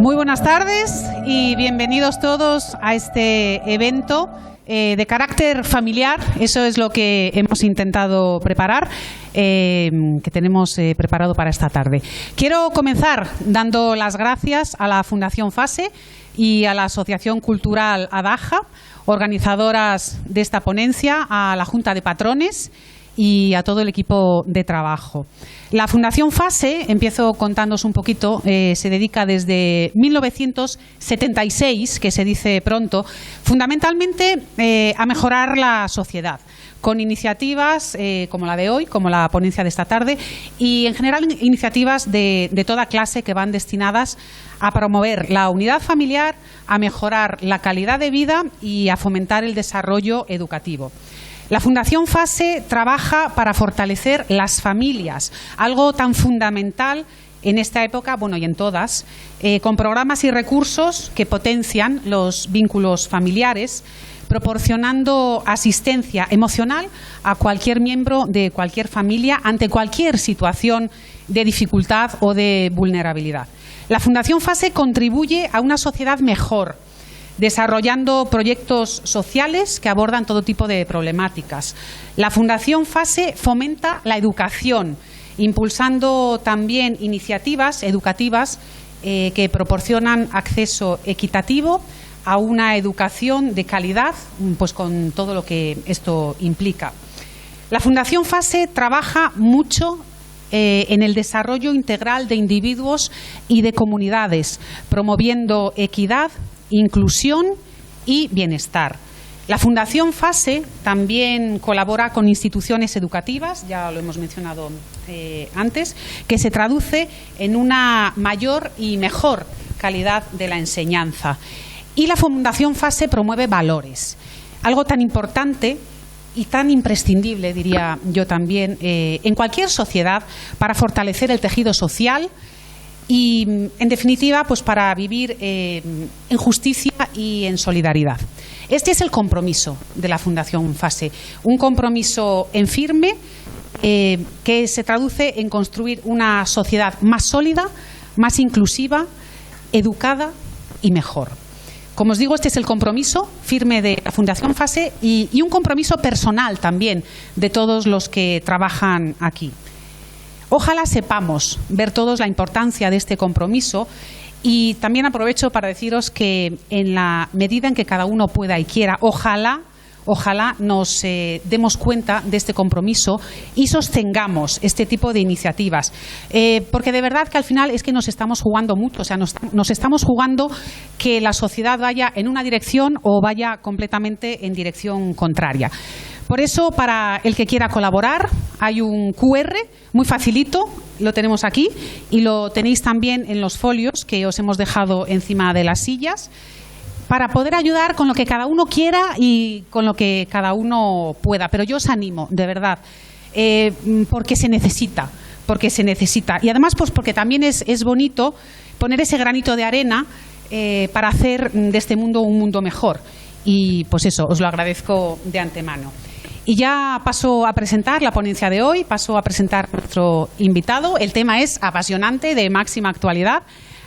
Muy buenas tardes y bienvenidos todos a este evento de carácter familiar. Eso es lo que hemos intentado preparar, que tenemos preparado para esta tarde. Quiero comenzar dando las gracias a la Fundación FASE y a la Asociación Cultural Adaja, organizadoras de esta ponencia, a la Junta de Patrones y a todo el equipo de trabajo. La Fundación FASE, empiezo contándoos un poquito, se dedica desde 1976, que se dice pronto, fundamentalmente a mejorar la sociedad, con iniciativas como la de hoy, como la ponencia de esta tarde, y en general iniciativas de toda clase que van destinadas a promover la unidad familiar, a mejorar la calidad de vida y a fomentar el desarrollo educativo. La Fundación FASE trabaja para fortalecer las familias, algo tan fundamental en esta época, bueno, y en todas, con programas y recursos que potencian los vínculos familiares, proporcionando asistencia emocional a cualquier miembro de cualquier familia ante cualquier situación de dificultad o de vulnerabilidad. La Fundación FASE contribuye a una sociedad mejor, desarrollando proyectos sociales que abordan todo tipo de problemáticas. La Fundación FASE fomenta la educación, impulsando también iniciativas educativas que proporcionan acceso equitativo a una educación de calidad, pues con todo lo que esto implica. La Fundación FASE trabaja mucho en el desarrollo integral de individuos y de comunidades, promoviendo equidad, inclusión y bienestar. La Fundación FASE también colabora con instituciones educativas, ya lo hemos mencionado antes, que se traduce en una mayor y mejor calidad de la enseñanza. Y la Fundación FASE promueve valores, algo tan importante y tan imprescindible, diría yo también, en cualquier sociedad para fortalecer el tejido social y, en definitiva, pues para vivir en justicia y en solidaridad. Este es el compromiso de la Fundación FASE, un compromiso en firme que se traduce en construir una sociedad más sólida, más inclusiva, educada y mejor. Como os digo, este es el compromiso firme de la Fundación FASE y un compromiso personal también de todos los que trabajan aquí. Ojalá sepamos ver todos la importancia de este compromiso y también aprovecho para deciros que en la medida en que cada uno pueda y quiera, ojalá nos demos cuenta de este compromiso y sostengamos este tipo de iniciativas. Porque de verdad que al final es que nos estamos jugando mucho, o sea, nos estamos jugando que la sociedad vaya en una dirección o vaya completamente en dirección contraria. Por eso, para el que quiera colaborar, hay un QR muy facilito, lo tenemos aquí y lo tenéis también en los folios que os hemos dejado encima de las sillas, para poder ayudar con lo que cada uno quiera y con lo que cada uno pueda. Pero yo os animo, de verdad, porque se necesita. Y además, pues porque también es bonito poner ese granito de arena para hacer de este mundo un mundo mejor. Y pues eso, os lo agradezco de antemano. Y ya paso a presentar la ponencia de hoy, paso a presentar a nuestro invitado. El tema es apasionante, de máxima actualidad.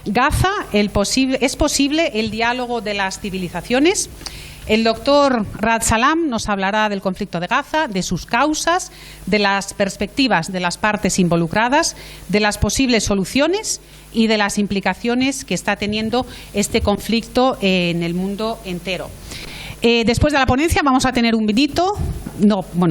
Gaza, es posible el diálogo de las civilizaciones. El doctor Raad Salam nos hablará del conflicto de Gaza, de sus causas, de las perspectivas de las partes involucradas, de las posibles soluciones y de las implicaciones que está teniendo este conflicto en el mundo entero. Después de la ponencia vamos a tener un vinito.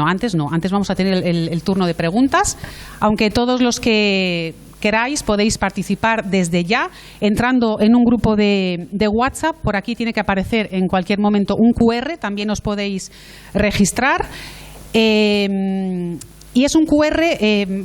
Antes vamos a tener el turno de preguntas, aunque todos los que queráis podéis participar desde ya entrando en un grupo de WhatsApp. Por aquí tiene que aparecer en cualquier momento un QR, también os podéis registrar. Y es un QR,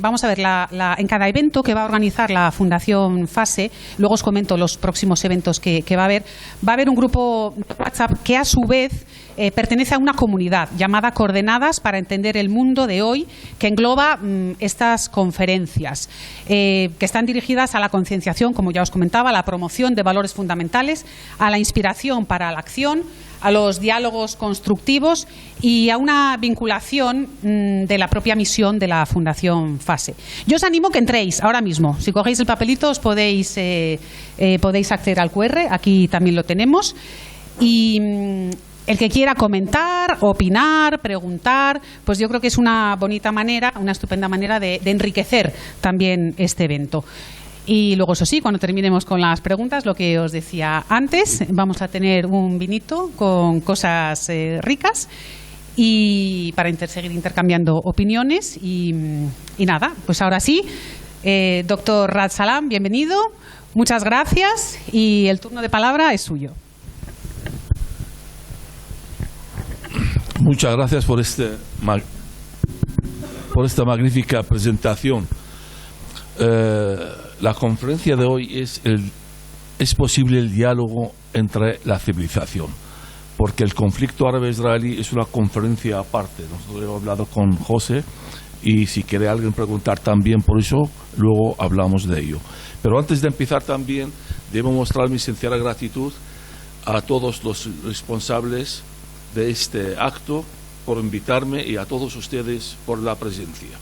vamos a ver, en cada evento que va a organizar la Fundación FASE, luego os comento los próximos eventos que va a haber un grupo de WhatsApp que a su vez pertenece a una comunidad llamada Coordenadas para Entender el Mundo de Hoy, que engloba estas conferencias, que están dirigidas a la concienciación, como ya os comentaba, a la promoción de valores fundamentales, a la inspiración para la acción, a los diálogos constructivos y a una vinculación de la propia misión de la Fundación FASE. Yo os animo que entréis ahora mismo. Si cogéis el papelito os podéis acceder al QR, aquí también lo tenemos. Y el que quiera comentar, opinar, preguntar, pues yo creo que es una bonita manera, una estupenda manera de enriquecer también este evento. Y luego, eso sí, cuando terminemos con las preguntas, lo que os decía antes, vamos a tener un vinito con cosas ricas y para seguir intercambiando opiniones. Y nada, pues ahora sí, doctor Raad Salam, bienvenido, muchas gracias y el turno de palabra es suyo. Muchas gracias por esta magnífica presentación. La conferencia de hoy es posible el diálogo entre la civilización, porque el conflicto árabe-israelí es una conferencia aparte. Nosotros hemos hablado con José y si quiere alguien preguntar también por eso, luego hablamos de ello. Pero antes de empezar también, debo mostrar mi sincera gratitud a todos los responsables de este acto por invitarme y a todos ustedes por la presencia.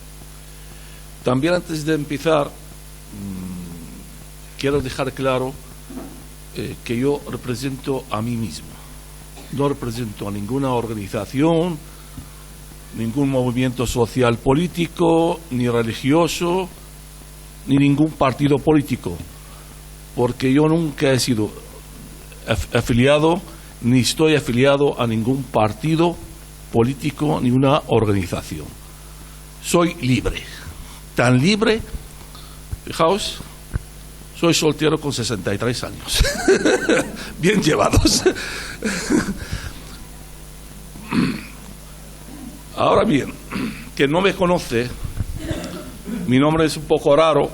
También antes de empezar, quiero dejar claro que yo represento a mí mismo. No represento a ninguna organización, ningún movimiento social político, ni religioso, ni ningún partido político, porque yo nunca he sido afiliado ni estoy afiliado a ningún partido político ni una organización. Soy libre, tan libre, fijaos, soy soltero con 63 años, bien llevados. Ahora bien, quien no me conoce, mi nombre es un poco raro,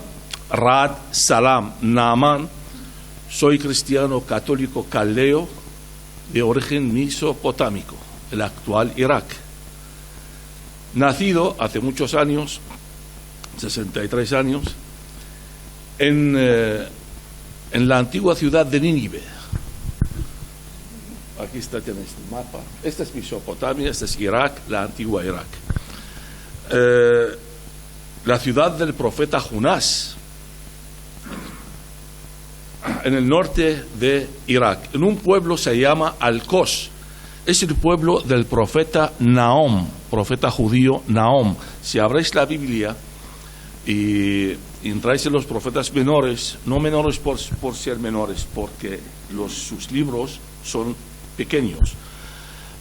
Raad Salam Naaman, soy cristiano católico caldeo, de origen mesopotámico, el actual Irak. Nacido hace muchos años, 63 años, en la antigua ciudad de Nínive. Aquí está, tenéis el mapa. Esta es Mesopotamia, este es Irak, la antigua Irak. La ciudad del profeta Jonás, en el norte de Irak, en un pueblo se llama Al-Kos. Es el pueblo del profeta Nahum, profeta judío Nahum. Si abréis la Biblia y entráis en los profetas menores, no menores por ser menores, porque sus libros son pequeños.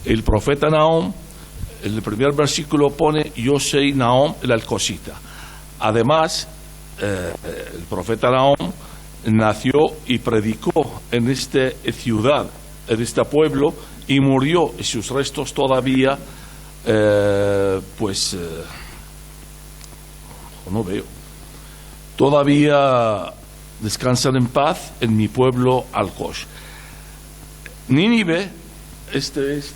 El profeta Nahum, en el primer versículo pone: yo soy Nahum el Alcosita. Además, el profeta Nahum nació y predicó en esta ciudad, en este pueblo, y murió, y sus restos todavía, no veo, todavía descansan en paz en mi pueblo Al-Kos. Nínive, esta es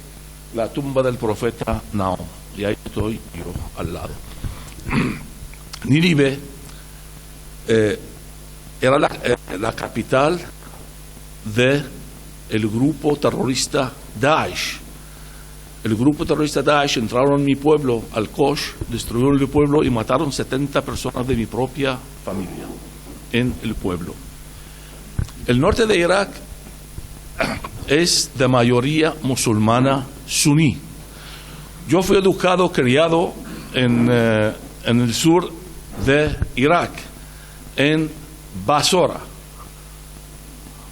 la tumba del profeta Nahum, y ahí estoy yo al lado. Nínive era la capital del grupo terrorista Daesh. El grupo terrorista Daesh entraron en mi pueblo, Al-Kos, destruyeron el pueblo y mataron 70 personas de mi propia familia en el pueblo. El norte de Irak es de mayoría musulmana suní. Yo fui educado, criado en el sur de Irak, en Basora,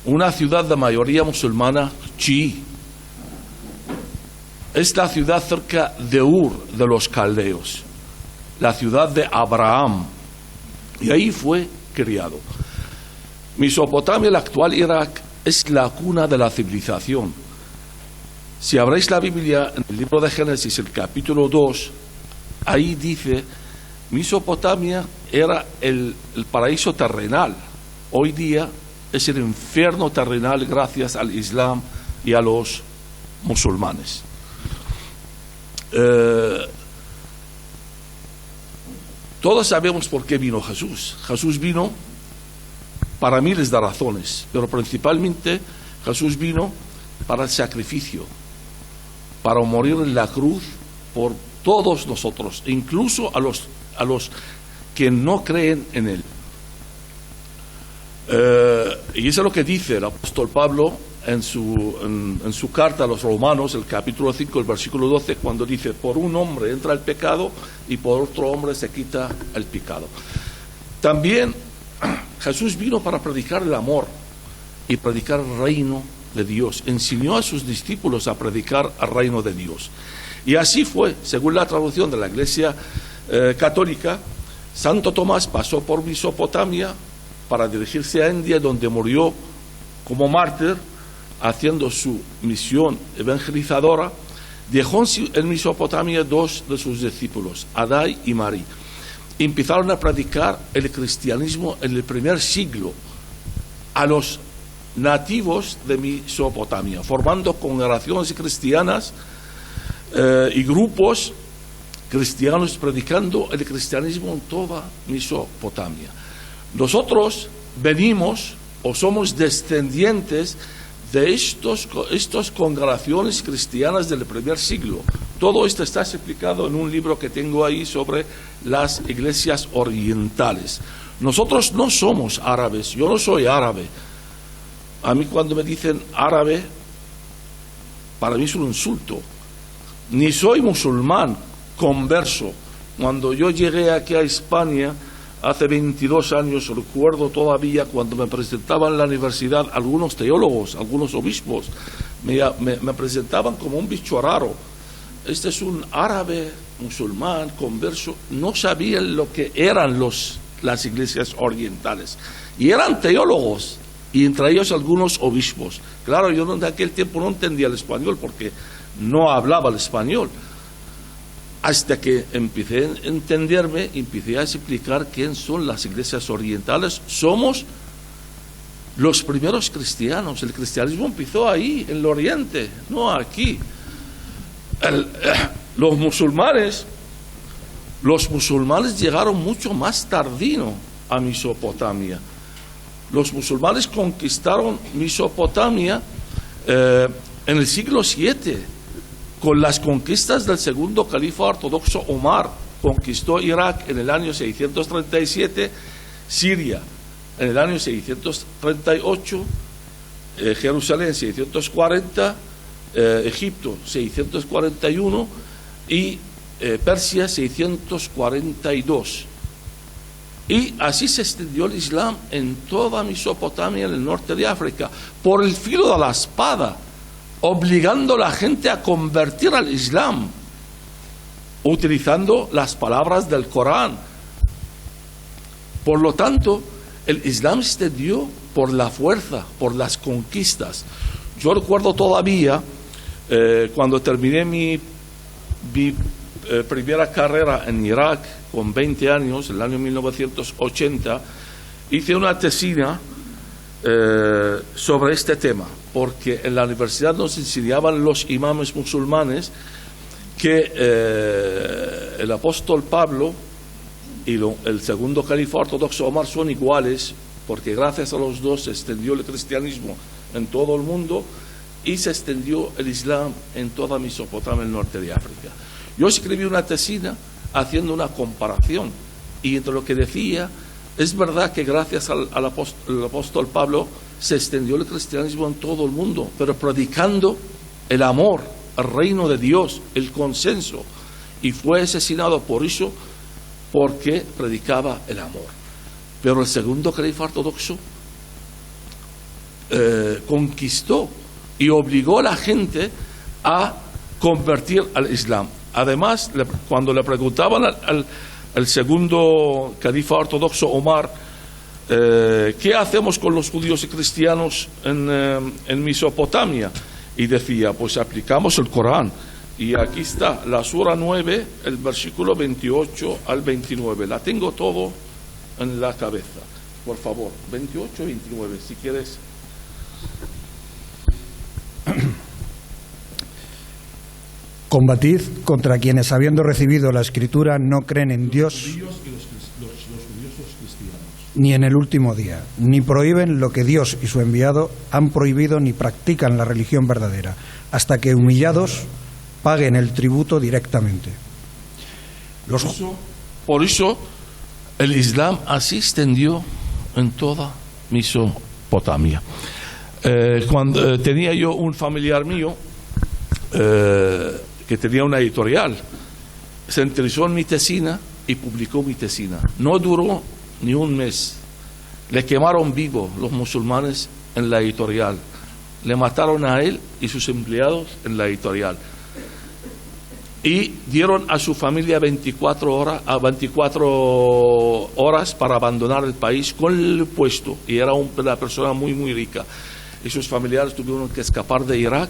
una ciudad de mayoría musulmana chií. Es la ciudad cerca de Ur de los caldeos, la ciudad de Abraham, y ahí fue criado. Mesopotamia, el actual Irak, es la cuna de la civilización. Si abréis la Biblia, en el libro de Génesis, el capítulo 2, ahí dice: Mesopotamia era el paraíso terrenal. Hoy día es el infierno terrenal gracias al Islam y a los musulmanes. Todos sabemos por qué vino Jesús. Jesús vino para miles de razones, pero principalmente Jesús vino para el sacrificio. para morir en la cruz por todos nosotros, incluso a los que no creen en Él. Y eso es lo que dice el apóstol Pablo en su carta a los Romanos, el capítulo 5, el versículo 12, cuando dice: por un hombre entra el pecado y por otro hombre se quita el pecado. También Jesús vino para predicar el amor y predicar el reino de Dios. Enseñó a sus discípulos a predicar el reino de Dios. Y así fue, según la traducción de la Iglesia católica. Santo Tomás pasó por Mesopotamia para dirigirse a India, donde murió como mártir, haciendo su misión evangelizadora. Dejó en Mesopotamia 2 de sus discípulos, Adai y Mari. Empezaron a predicar el cristianismo en el primer siglo a los nativos de Mesopotamia, formando congregaciones cristianas y grupos cristianos predicando el cristianismo en toda Mesopotamia. Nosotros venimos o somos descendientes de estas congregaciones cristianas del primer siglo. Todo esto está explicado en un libro que tengo ahí sobre las iglesias orientales. Nosotros no somos árabes, yo no soy árabe. A mí cuando me dicen árabe, para mí es un insulto. Ni soy musulmán converso. Cuando yo llegué aquí a España hace 22 años, recuerdo todavía cuando me presentaban en la universidad algunos teólogos, algunos obispos, me presentaban como un bicho raro. Este es un árabe musulmán converso. No sabían lo que eran las iglesias orientales. Y eran teólogos, y entre ellos algunos obispos. Claro, yo de aquel tiempo no entendía el español porque no hablaba el español. Hasta que empecé a entenderme, empecé a explicar quién son las iglesias orientales. Somos los primeros cristianos. El cristianismo empezó ahí, en el oriente, no aquí. Los musulmanes llegaron mucho más tardino a Mesopotamia. Los musulmanes conquistaron Mesopotamia en el siglo VII. Con las conquistas del segundo califa ortodoxo Omar. Conquistó Irak en el año 637, Siria en el año 638, Jerusalén 640, Egipto 641 y Persia 642. Y así se extendió el Islam en toda Mesopotamia, en el norte de África, por el filo de la espada, obligando a la gente a convertir al Islam, utilizando las palabras del Corán. Por lo tanto, el Islam se extendió por la fuerza, por las conquistas. Yo recuerdo todavía, cuando terminé mi primera carrera en Irak, con 20 años, en el año 1980, hice una tesina sobre este tema, porque en la universidad nos enseñaban los imames musulmanes que el apóstol Pablo y el segundo califa ortodoxo Omar son iguales, porque gracias a los dos se extendió el cristianismo en todo el mundo y se extendió el Islam en toda Mesopotamia, el norte de África. Yo escribí una tesina haciendo una comparación, y entre lo que decía, es verdad que gracias al apóstol Pablo se extendió el cristianismo en todo el mundo, pero predicando el amor, el reino de Dios, el consenso, y fue asesinado por eso, porque predicaba el amor. Pero el segundo califa ortodoxo conquistó y obligó a la gente a convertir al Islam. Además, cuando le preguntaban al segundo califa ortodoxo Omar, ¿qué hacemos con los judíos y cristianos en Mesopotamia? Y decía, pues aplicamos el Corán. Y aquí está, la sura 9, el versículo 28 al 29. La tengo todo en la cabeza. Por favor, 28 y 29, si quieres. Combatid contra quienes, habiendo recibido la Escritura, no creen en Dios ni en el último día, ni prohíben lo que Dios y su enviado han prohibido, ni practican la religión verdadera, hasta que humillados paguen el tributo directamente. Por eso el Islam así extendió en toda Mesopotamia. Cuando tenía yo un familiar mío que tenía una editorial, se interesó en mi tesina y publicó mi tesina. No duró ni un mes. Le quemaron vivo los musulmanes en la editorial. Le mataron a él y sus empleados en la editorial. Y dieron a su familia 24 horas para abandonar el país con el puesto. Y era una persona muy, muy rica. Y sus familiares tuvieron que escapar de Irak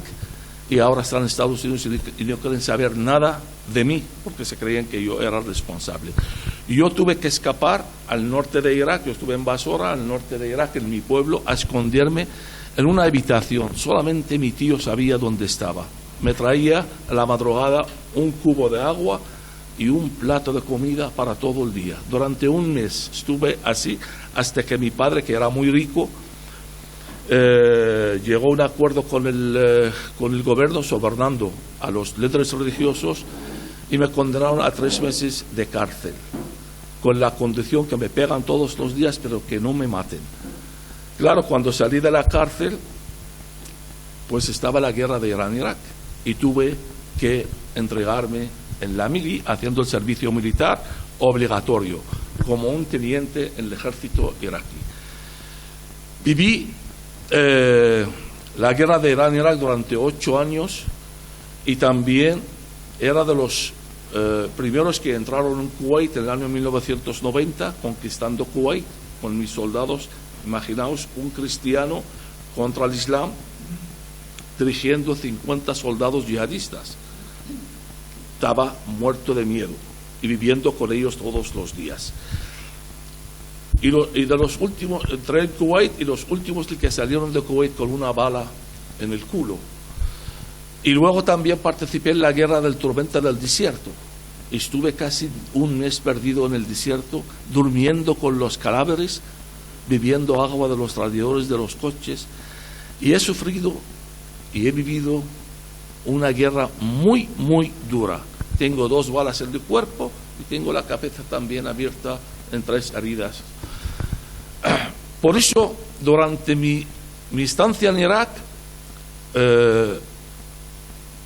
y ahora están en Estados Unidos y no quieren saber nada de mí porque se creían que yo era responsable. Yo tuve que escapar al norte de Irak. Yo estuve en Basora, al norte de Irak, en mi pueblo, a esconderme en una habitación. Solamente mi tío sabía dónde estaba. Me traía a la madrugada un cubo de agua y un plato de comida para todo el día. Durante un mes estuve así hasta que mi padre, que era muy rico, llegó a un acuerdo con el gobierno sobornando a los líderes religiosos y me condenaron a 3 meses de cárcel, con la condición que me pegan todos los días pero que no me maten. Claro, cuando salí de la cárcel, pues estaba la guerra de Irán-Irak y tuve que entregarme en la mili, haciendo el servicio militar obligatorio, como un teniente en el ejército iraquí. Viví la guerra de Irán-Irak durante 8 años y también era de los primeros que entraron en Kuwait en el año 1990, conquistando Kuwait con mis soldados. Imaginaos un cristiano contra el Islam dirigiendo 50 soldados yihadistas. Estaba muerto de miedo y viviendo con ellos todos los días. Y de los últimos, entré en Kuwait y los últimos que salieron de Kuwait con una bala en el culo. Y luego también participé en la guerra del tormenta del desierto. Estuve casi un mes perdido en el desierto, durmiendo con los cadáveres, bebiendo agua de los radiadores de los coches. Y he sufrido y he vivido una guerra muy, muy dura. Tengo 2 balas en el cuerpo y tengo la cabeza también abierta en 3 heridas. Por eso, durante mi estancia en Irak,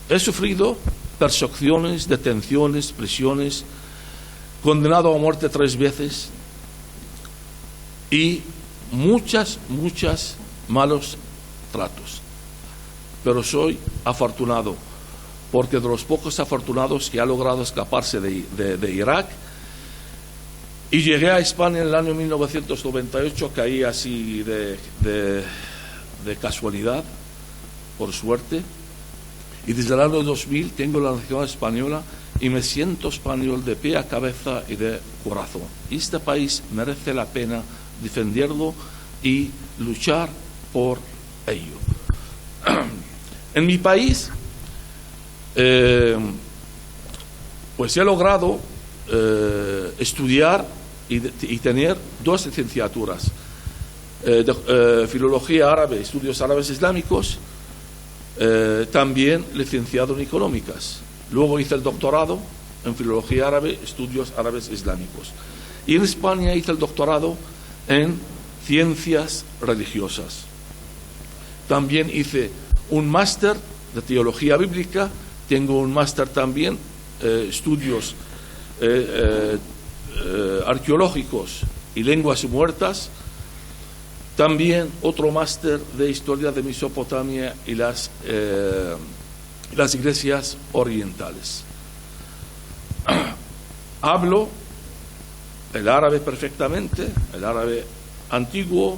he sufrido persecuciones, detenciones, prisiones, condenado a muerte 3 veces y muchos malos tratos. Pero soy afortunado, porque de los pocos afortunados que ha logrado escaparse de Irak, y llegué a España en el año 1998, caí así de casualidad, por suerte, y desde el año 2000 tengo la nacionalidad española y me siento español de pie a cabeza y de corazón. Y este país merece la pena defenderlo y luchar por ello. En mi país, pues he logrado estudiar y tener 2 licenciaturas, filología árabe, estudios árabes islámicos, también licenciado en económicas. Luego hice el doctorado en filología árabe, estudios árabes islámicos. Y en España hice el doctorado en ciencias religiosas. También hice un máster de teología bíblica, tengo un máster también, estudios arqueológicos y lenguas muertas, también otro máster de historia de Mesopotamia y las iglesias orientales. Hablo el árabe perfectamente, el árabe antiguo,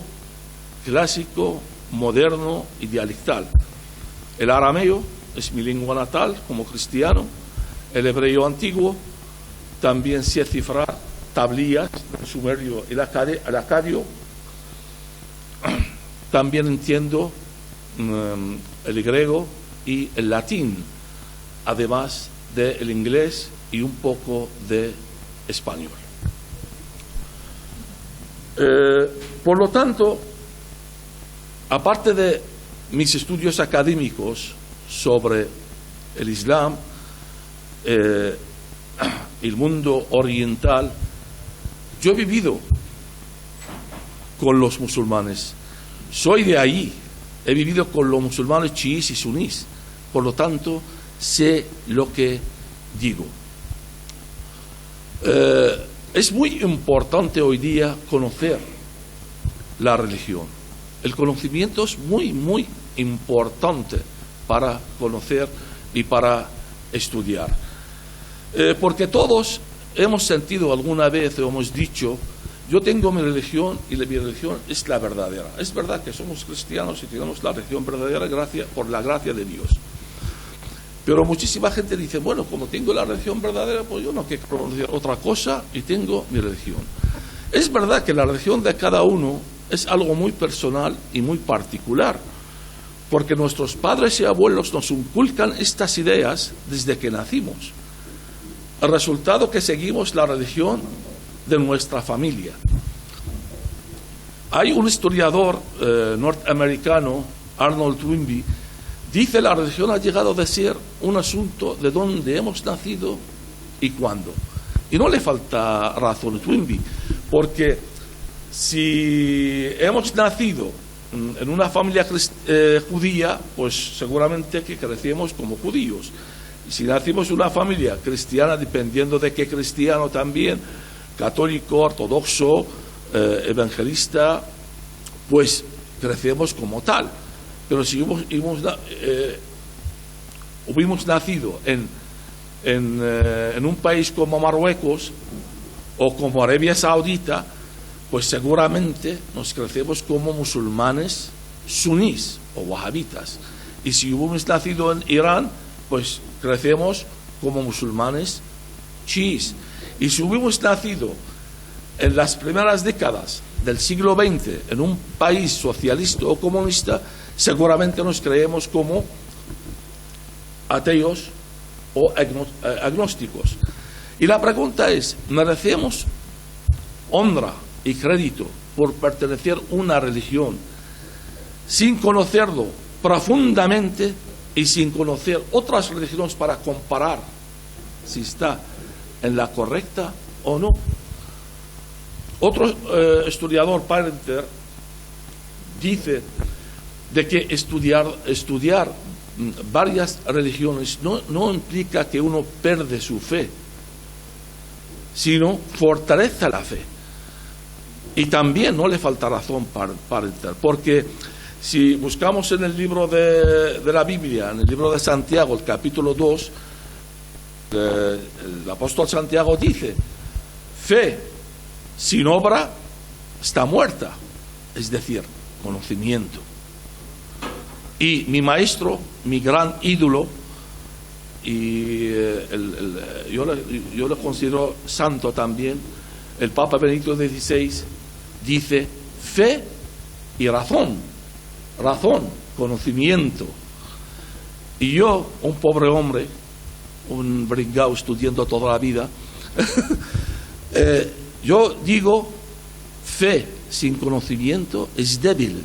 clásico, moderno y dialectal. El arameo es mi lengua natal como cristiano, el hebreo antiguo, también sé cifrar tablillas, el sumerio y el acadio. También entiendo el griego y el latín, además del inglés y un poco de español. Por lo tanto, aparte de mis estudios académicos sobre el Islam, el mundo oriental, yo he vivido con los musulmanes, soy de ahí, he vivido con los musulmanes chiíes y sunís, por lo tanto sé lo que digo. Es muy importante hoy día conocer la religión. El conocimiento es muy, muy importante para conocer y para estudiar. Porque todos hemos sentido alguna vez, o hemos dicho, yo tengo mi religión y mi religión es la verdadera. Es verdad que somos cristianos y tenemos la religión verdadera por la gracia de Dios. Pero muchísima gente dice, bueno, como tengo la religión verdadera, pues yo no quiero conocer otra cosa y tengo mi religión. Es verdad que la religión de cada uno es algo muy personal y muy particular, porque nuestros padres y abuelos nos inculcan estas ideas desde que nacimos. El resultado que seguimos la religión de nuestra familia. Hay un historiador norteamericano, Arnold Toynbee, dice la religión ha llegado a ser un asunto de dónde hemos nacido y cuándo. Y no le falta razón a Toynbee, porque si hemos nacido en una familia judía, pues seguramente que crecemos como judíos. Y si nacimos en una familia cristiana, dependiendo de qué cristiano también, católico, ortodoxo, evangelista, pues crecemos como tal. Pero si hubiéramos nacido en un país como Marruecos o como Arabia Saudita, pues seguramente nos crecemos como musulmanes sunís o wahabitas. Y si hubiéramos nacido en Irán, pues crecemos como musulmanes chiíes. Y si hubiéramos nacido en las primeras décadas del siglo XX en un país socialista o comunista, seguramente nos creemos como ateos o agnósticos. Y la pregunta es, ¿merecemos honra y crédito por pertenecer a una religión sin conocerlo profundamente y sin conocer otras religiones para comparar si está en la correcta o no? Otro historiador, Parenter, dice de que estudiar varias religiones no implica que uno pierde su fe, sino fortalece la fe. Y también no le falta razón para Parenter, porque si buscamos en el libro de la Biblia, en el libro de Santiago, el capítulo 2, el apóstol Santiago dice, fe sin obra está muerta, es decir, conocimiento. Y mi maestro, mi gran ídolo, y yo le considero santo también, el Papa Benedicto XVI, dice fe y razón, conocimiento. Y yo, un pobre hombre, un bringao estudiando toda la vida, yo digo, fe sin conocimiento es débil.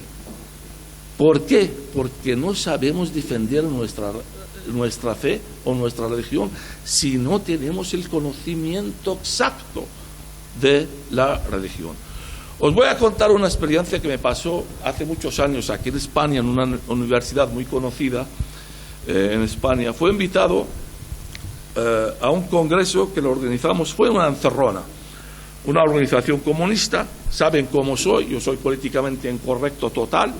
¿Por qué? Porque no sabemos defender nuestra fe o nuestra religión si no tenemos el conocimiento exacto de la religión. Os voy a contar una experiencia que me pasó hace muchos años aquí en España, en una universidad muy conocida en España. Fue invitado a un congreso que lo organizamos, fue una encerrona, una organización comunista. Saben cómo soy, yo soy políticamente incorrecto total.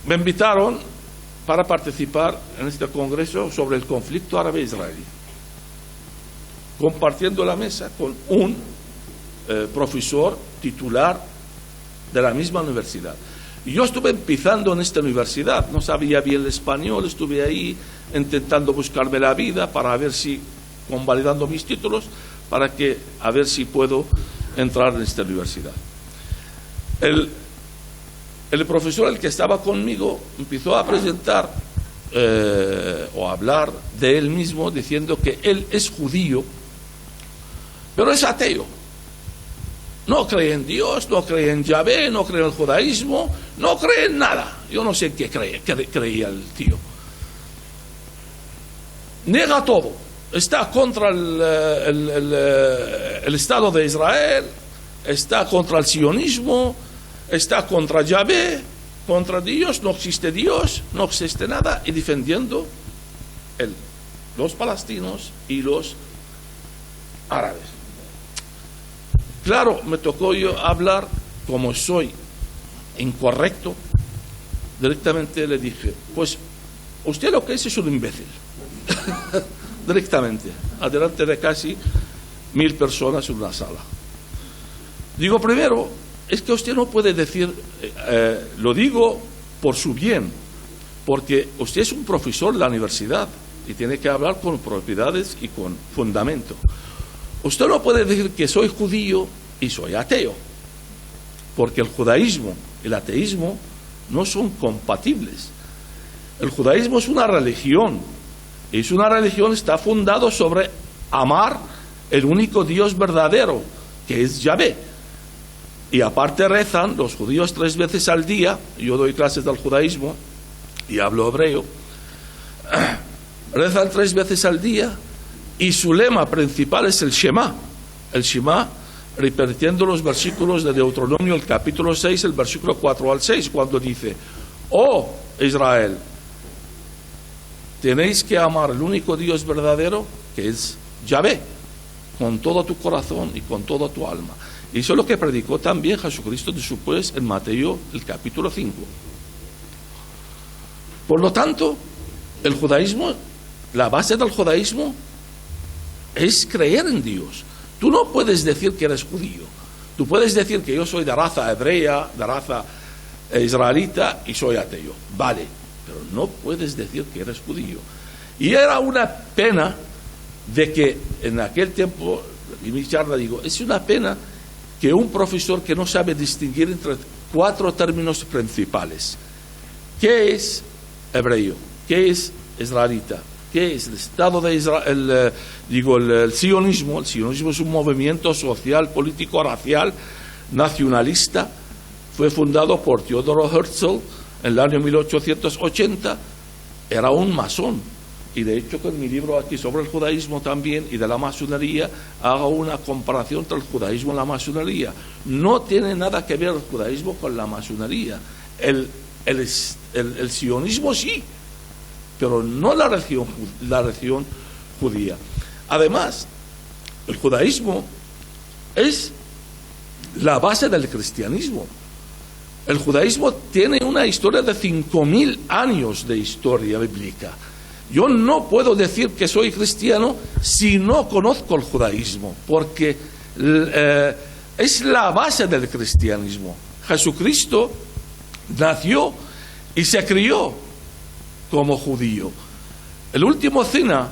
Me invitaron para participar en este congreso sobre el conflicto árabe-israelí, compartiendo la mesa con un profesor titular de la misma universidad. Y yo estuve empezando en esta universidad, no sabía bien el español, estuve ahí intentando buscarme la vida para ver si, convalidando mis títulos, para que a ver si puedo entrar en esta universidad. El profesor, el que estaba conmigo, empezó a presentar o a hablar de él mismo, diciendo que él es judío, pero es ateo. No cree en Dios, no cree en Yahvé, no cree en el judaísmo, no cree en nada. Yo no sé en qué creía el tío. niega todo. Está contra el Estado de Israel, está contra el sionismo, está contra Yahvé, contra Dios, no existe Dios, no existe nada, y defendiendo los palestinos y los árabes. Claro, me tocó yo hablar, como soy incorrecto, directamente le dije, pues usted lo que es un imbécil. Directamente, adelante de casi 1000 personas en una sala. Digo, primero, es que usted no puede decir, lo digo por su bien, porque usted es un profesor de la universidad y tiene que hablar con propiedades y con fundamento. Usted no puede decir que soy judío y soy ateo, porque el judaísmo y el ateísmo no son compatibles. El judaísmo es una religión, y es una religión, está fundado sobre amar el único Dios verdadero, que es Yahvé. Y aparte rezan los judíos 3 veces al día. Yo doy clases del judaísmo y hablo hebreo. Rezan 3 veces al día y su lema principal es el Shema. El Shema, repitiendo los versículos de Deuteronomio, el capítulo 6, el versículo 4 al 6, cuando dice: oh Israel, tenéis que amar el único Dios verdadero, que es Yahvé, con todo tu corazón y con toda tu alma. Y eso es lo que predicó también Jesucristo después en Mateo, el capítulo 5. Por lo tanto, el judaísmo, la base del judaísmo es creer en Dios. Tú no puedes decir que eres judío. Tú puedes decir que yo soy de raza hebrea, de raza israelita y soy ateo. Vale, pero no puedes decir que eres judío. Y era una pena de que en aquel tiempo, en mi charla digo, es una pena que un profesor que no sabe distinguir entre 4 términos principales. ¿Qué es hebreo? ¿Qué es israelita? ¿Qué es el Estado de Israel? El sionismo. El sionismo es un movimiento social, político, racial, nacionalista. Fue fundado por Theodor Herzl en el año 1880. Era un masón. Y de hecho, con mi libro aquí sobre el judaísmo también y de la masonería, hago una comparación entre el judaísmo y la masonería. No tiene nada que ver el judaísmo con la masonería. El sionismo sí, pero no la religión judía. Además, el judaísmo es la base del cristianismo. El judaísmo tiene una historia de 5000 años de historia bíblica. Yo no puedo decir que soy cristiano si no conozco el judaísmo, porque es la base del cristianismo. Jesucristo nació y se crió como judío. El último cena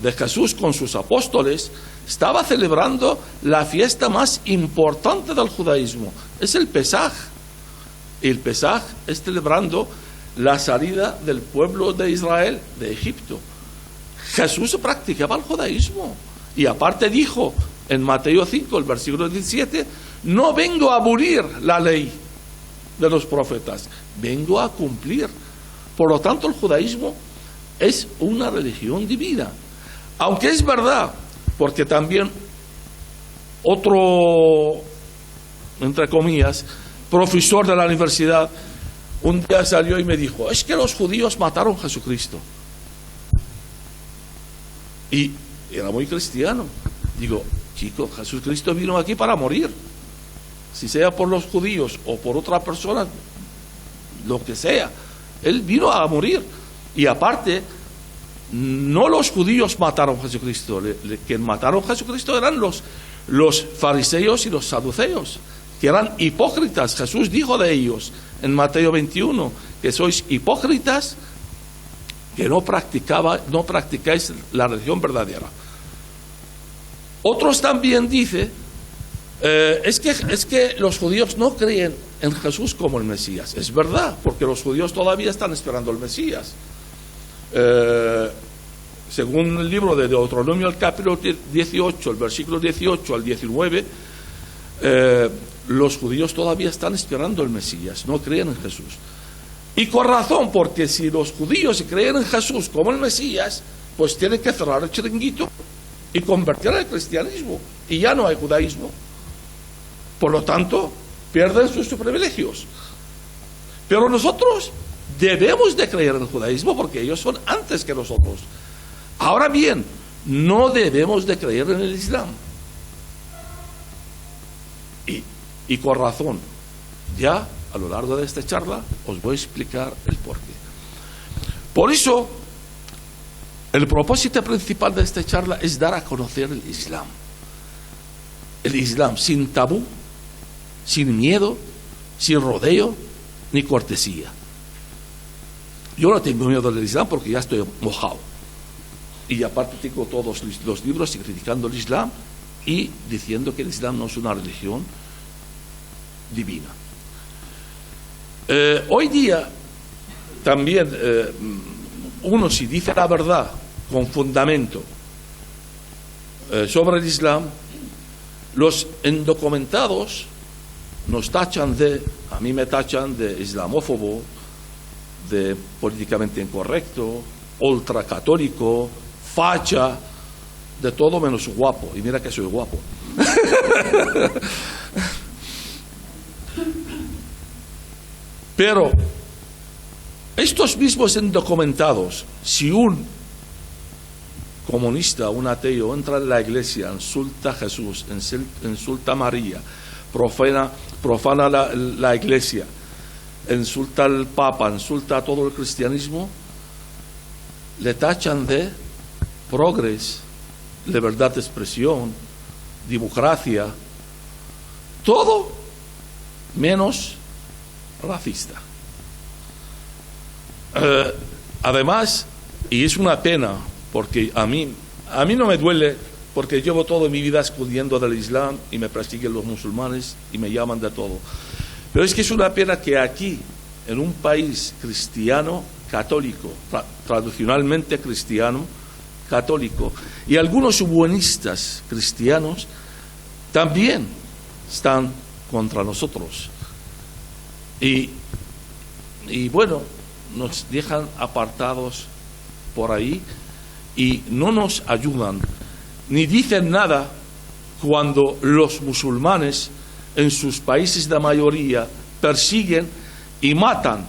de Jesús con sus apóstoles estaba celebrando la fiesta más importante del judaísmo. Es el Pesaj. El Pesaj es celebrando la salida del pueblo de Israel de Egipto. Jesús practicaba el judaísmo y aparte dijo en Mateo 5, el versículo 17: no vengo a abolir la ley de los profetas, vengo a cumplir. Por lo tanto, el judaísmo es una religión divina. Aunque es verdad, porque también otro, entre comillas, profesor de la universidad un día salió y me dijo: es que los judíos mataron a Jesucristo. Y era muy cristiano. Digo: chico, Jesucristo vino aquí para morir. Si sea por los judíos o por otra persona, lo que sea, Él vino a morir. Y aparte, no los judíos mataron a Jesucristo. Quien mataron a Jesucristo eran los fariseos y los saduceos, que eran hipócritas. Jesús dijo de ellos en Mateo 21 que sois hipócritas, que no practicáis la religión verdadera. Otros también dicen es que los judíos no creen en Jesús como el Mesías. Es verdad, porque los judíos todavía están esperando el Mesías. Según el libro de Deuteronomio, el capítulo 18, el versículo 18 al 19, los judíos todavía están esperando el Mesías, no creen en Jesús. Y con razón, porque si los judíos creen en Jesús como el Mesías, pues tienen que cerrar el chiringuito y convertir al cristianismo. Y ya no hay judaísmo. Por lo tanto, pierden sus privilegios. Pero nosotros debemos de creer en el judaísmo porque ellos son antes que nosotros. Ahora bien, no debemos de creer en el Islam. Y con razón, ya a lo largo de esta charla os voy a explicar el porqué. Por eso, el propósito principal de esta charla es dar a conocer el Islam. El Islam sin tabú, sin miedo, sin rodeo, ni cortesía. Yo no tengo miedo del Islam porque ya estoy mojado. Y aparte tengo todos los libros criticando el Islam y diciendo que el Islam no es una religión divina. Hoy día también uno, si dice la verdad con fundamento sobre el Islam, los indocumentados nos tachan a mí me tachan de islamófobo, de políticamente incorrecto, ultracatólico, facha, de todo menos guapo. Y mira que soy guapo. Pero estos mismos indocumentados, si un comunista, un ateo, entra en la iglesia, insulta a Jesús, insulta a María, profana la iglesia, insulta al Papa, insulta a todo el cristianismo, le tachan de progres, libertad de expresión, democracia, todo menos racista. Además, y es una pena, porque a mí no me duele, porque llevo toda mi vida escondiendo del Islam y me persiguen los musulmanes y me llaman de todo. Pero es que es una pena que aquí, en un país cristiano, católico, tradicionalmente cristiano, católico, y algunos buenistas cristianos también están contra nosotros. Y bueno, nos dejan apartados por ahí y no nos ayudan, ni dicen nada cuando los musulmanes en sus países de mayoría persiguen y matan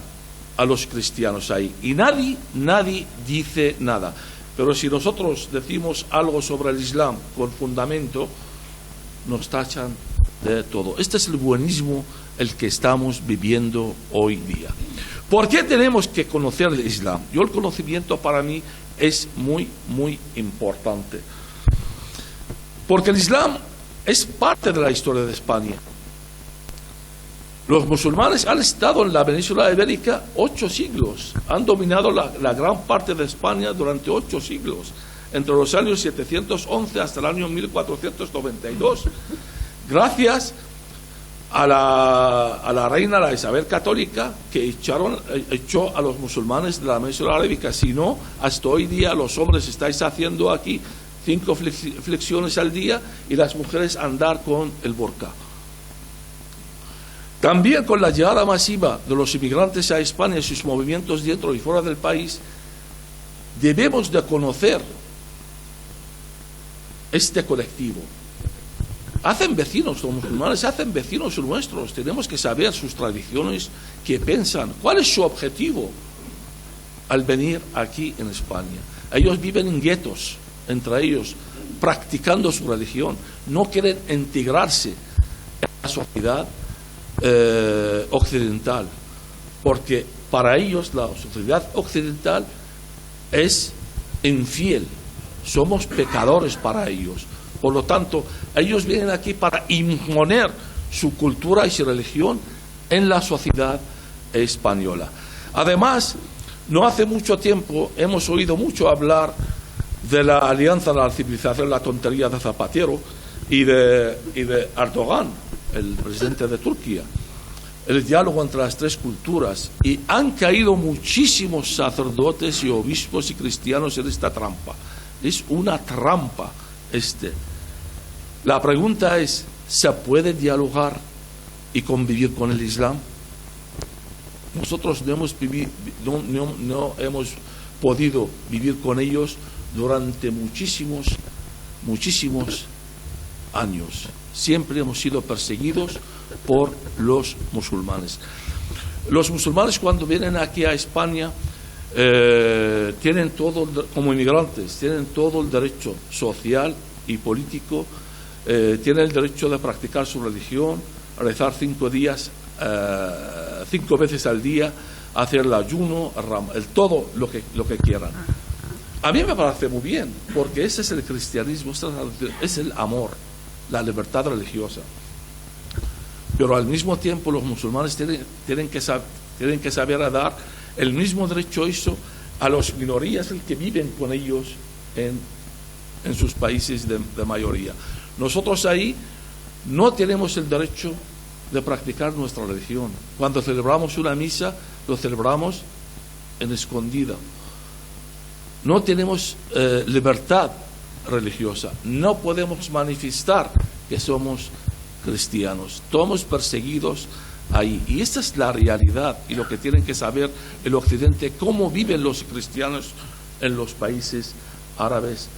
a los cristianos ahí. Y nadie dice nada. Pero si nosotros decimos algo sobre el Islam con fundamento, nos tachan de todo. Este es el buenismo el que estamos viviendo hoy día. ¿Por qué tenemos que conocer el Islam? El conocimiento para mí es muy, muy importante. Porque el Islam es parte de la historia de España. Los musulmanes han estado en la península ibérica 8 siglos. Han dominado la gran parte de España durante 8 siglos. Entre los años 711 hasta el año 1492. Gracias a la reina, la Isabel Católica, que echó a los musulmanes de la península arábica. Si no, hasta hoy día los hombres estáis haciendo aquí 5 flexiones al día y las mujeres andar con el burka. También con la llegada masiva de los inmigrantes a España y sus movimientos dentro y fuera del país, debemos de conocer este colectivo. Hacen vecinos, los musulmanes hacen vecinos nuestros, tenemos que saber sus tradiciones, qué piensan, cuál es su objetivo al venir aquí en España. Ellos viven en guetos, entre ellos, practicando su religión, no quieren integrarse en la sociedad occidental, porque para ellos la sociedad occidental es infiel, somos pecadores para ellos. Por lo tanto, ellos vienen aquí para imponer su cultura y su religión en la sociedad española. Además, no hace mucho tiempo hemos oído mucho hablar de la alianza de la civilización, la tontería de Zapatero y de Erdogan, el presidente de Turquía, el diálogo entre las 3 culturas, y han caído muchísimos sacerdotes y obispos y cristianos en esta trampa. Es una trampa. La pregunta es, ¿se puede dialogar y convivir con el Islam? nosotros no hemos podido vivir con ellos durante muchísimos años. Siempre hemos sido perseguidos por los musulmanes. Los musulmanes, cuando vienen aquí a España, tienen como inmigrantes, tienen todo el derecho social y político, tienen el derecho de practicar su religión, rezar 5 veces al día, hacer el ayuno, todo lo que quieran. A mí me parece muy bien, porque ese es el cristianismo, es el amor, la libertad religiosa. Pero al mismo tiempo los musulmanes tienen que saber dar el mismo derecho a las minorías que viven con ellos en sus países de mayoría. Nosotros ahí no tenemos el derecho de practicar nuestra religión. Cuando celebramos una misa, lo celebramos en escondida. No tenemos libertad religiosa. No podemos manifestar que somos cristianos. Estamos perseguidos ahí. Y esta es la realidad y lo que tienen que saber el Occidente, cómo viven los cristianos en los países árabes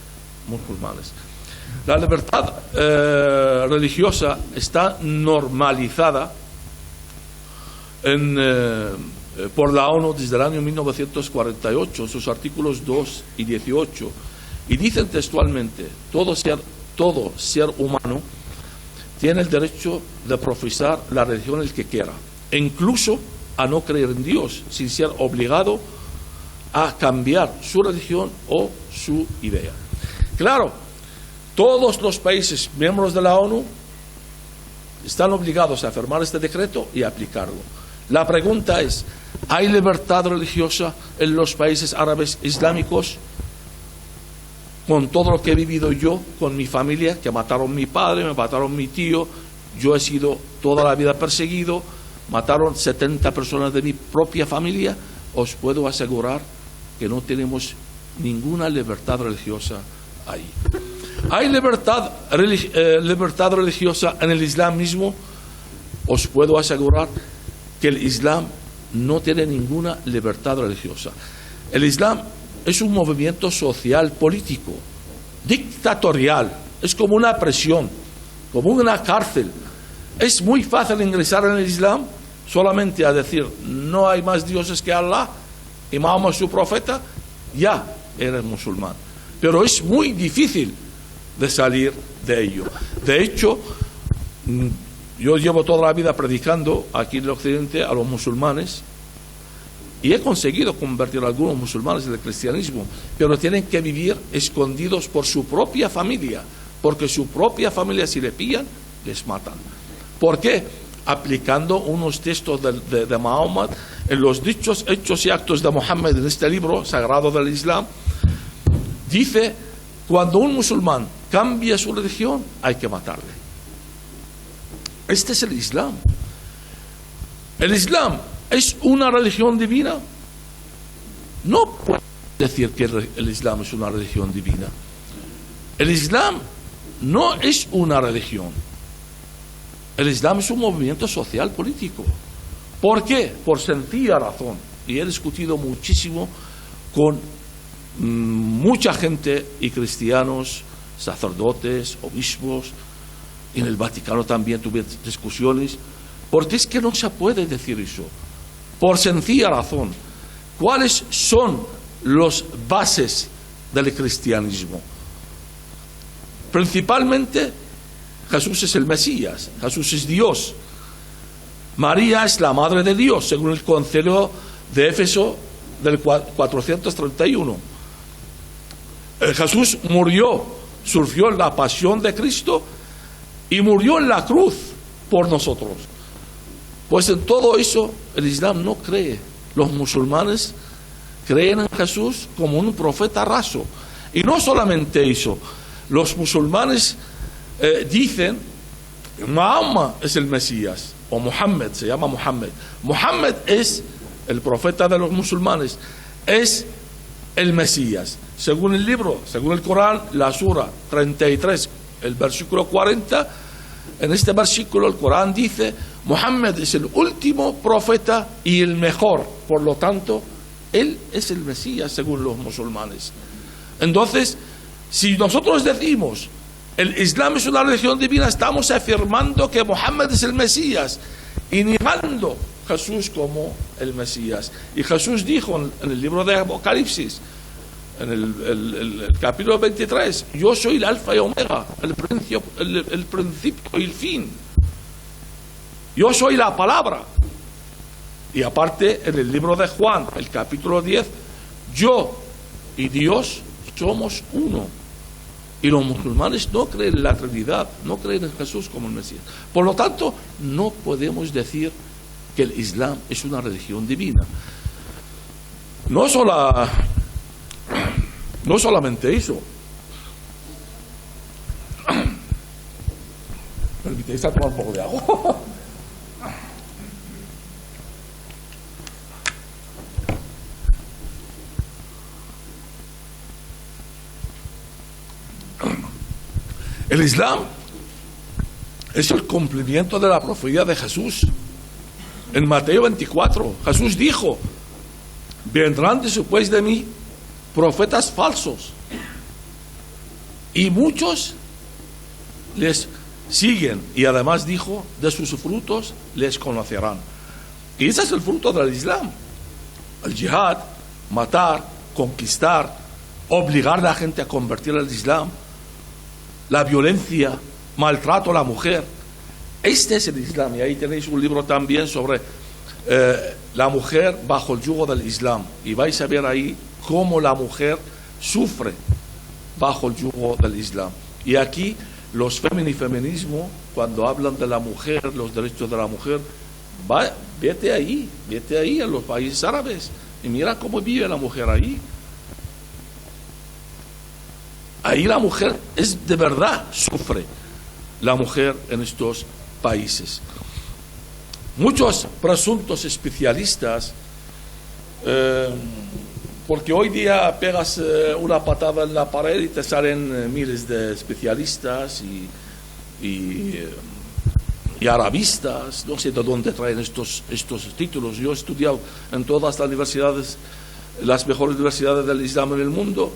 musulmanes. La libertad religiosa está normalizada por la ONU desde el año 1948, en sus artículos 2 y 18, y dicen textualmente: todo ser humano tiene el derecho de profesar la religión el que quiera, e incluso a no creer en Dios, sin ser obligado a cambiar su religión o su idea. Claro, todos los países miembros de la ONU están obligados a firmar este decreto y a aplicarlo. La pregunta es: ¿hay libertad religiosa en los países árabes islámicos? Con todo lo que he vivido yo, con mi familia, que mataron a mi padre, me mataron a mi tío, yo he sido toda la vida perseguido, mataron 70 personas de mi propia familia, os puedo asegurar que no tenemos ninguna libertad religiosa ahí. ¿Hay libertad religiosa en el Islam mismo? Os puedo asegurar que el Islam no tiene ninguna libertad religiosa. El Islam es un movimiento social, político, dictatorial. Es como una prisión, como una cárcel. Es muy fácil ingresar en el Islam solamente a decir: no hay más dioses que Allah y Mahoma es su profeta, ya eres musulmán. Pero es muy difícil de salir de ello. De hecho, yo llevo toda la vida predicando aquí en el Occidente a los musulmanes y he conseguido convertir a algunos musulmanes en el cristianismo, pero tienen que vivir escondidos por su propia familia, porque su propia familia, si le pillan, les matan. ¿Por qué? Aplicando unos textos de Mahoma en los dichos, hechos y actos de Mohammed, en este libro sagrado del Islam. Dice: cuando un musulmán cambia su religión, hay que matarle. Este es el Islam. El Islam ¿es una religión divina? No puedo decir que el Islam es una religión divina. El Islam no es una religión. El Islam es un movimiento social político. ¿Por qué? Por sencilla razón. Y he discutido muchísimo con mucha gente y cristianos, sacerdotes, obispos, y en el Vaticano también tuve discusiones, porque es que no se puede decir eso. Por sencilla razón. ¿Cuáles son las bases del cristianismo? Principalmente, Jesús es el Mesías, Jesús es Dios. María es la Madre de Dios, según el Concilio de Éfeso del 431. Jesús murió, sufrió la pasión de Cristo y murió en la cruz por nosotros. Pues en todo eso el Islam no cree. Los musulmanes creen en Jesús como un profeta raso. Y no solamente eso, los musulmanes dicen: Mahoma es el Mesías, o Mohammed, se llama Mohammed. Mohammed es el profeta de los musulmanes, es el Mesías. Según el libro, según el Corán, la sura 33, el versículo 40, En este versículo el Corán dice, Muhammad es el último profeta y el mejor. Por lo tanto, él es el Mesías según los musulmanes. Entonces, si nosotros decimos el Islam es una religión divina, estamos afirmando que Muhammad es el Mesías y negando a Jesús como el Mesías. Y Jesús dijo en el libro de Apocalipsis, en el capítulo 23, yo soy el alfa y omega, el principio y el fin. Yo soy la palabra. Y aparte, en el libro de Juan, el capítulo 10, yo y Dios somos uno. Y los musulmanes no creen en la Trinidad, no creen en Jesús como el Mesías. Por lo tanto, no podemos decir que el Islam es una religión divina. No solamente eso. ¿Permitéis tomar un poco de agua? El Islam es el cumplimiento de la profecía de Jesús. En Mateo 24, Jesús dijo, vendrán después de mí profetas falsos y muchos les siguen, y además dijo, de sus frutos les conocerán. Y ese es el fruto del Islam: el jihad, matar, conquistar, obligar a la gente a convertir al Islam, la violencia, maltrato a la mujer. Este es el Islam. Y ahí tenéis un libro también sobre la mujer bajo el yugo del Islam, y vais a ver ahí cómo la mujer sufre bajo el yugo del Islam. Y aquí los feminismo, cuando hablan de la mujer, los derechos de la mujer, vete ahí a los países árabes y mira cómo vive la mujer ahí. Ahí la mujer es de verdad, sufre la mujer en estos países. Muchos presuntos especialistas, porque hoy día pegas una patada en la pared y te salen miles de especialistas y arabistas, no sé de dónde traen estos títulos. Yo he estudiado en todas las universidades, las mejores universidades del Islam en el mundo,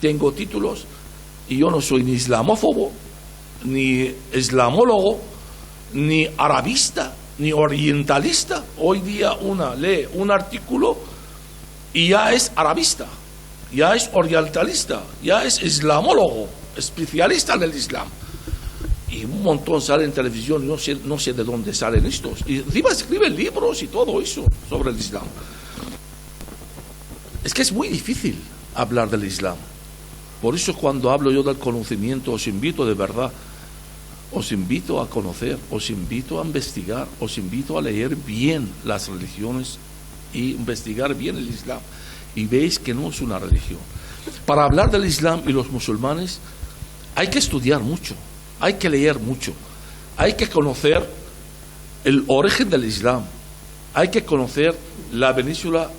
tengo títulos, y yo no soy ni islamófobo, ni islamólogo, ni arabista, ni orientalista. Hoy día una lee un artículo y ya es arabista, ya es orientalista, ya es islamólogo, especialista en el Islam. Y un montón sale en televisión, no sé de dónde salen estos. Y encima escriben libros y todo eso sobre el Islam. Es que es muy difícil hablar del Islam. Por eso cuando hablo yo del conocimiento, os invito de verdad, os invito a conocer, os invito a investigar, os invito a leer bien las religiones y investigar bien el Islam. Y veis que no es una religión. Para hablar del Islam y los musulmanes hay que estudiar mucho, hay que leer mucho, hay que conocer el origen del Islam, hay que conocer la península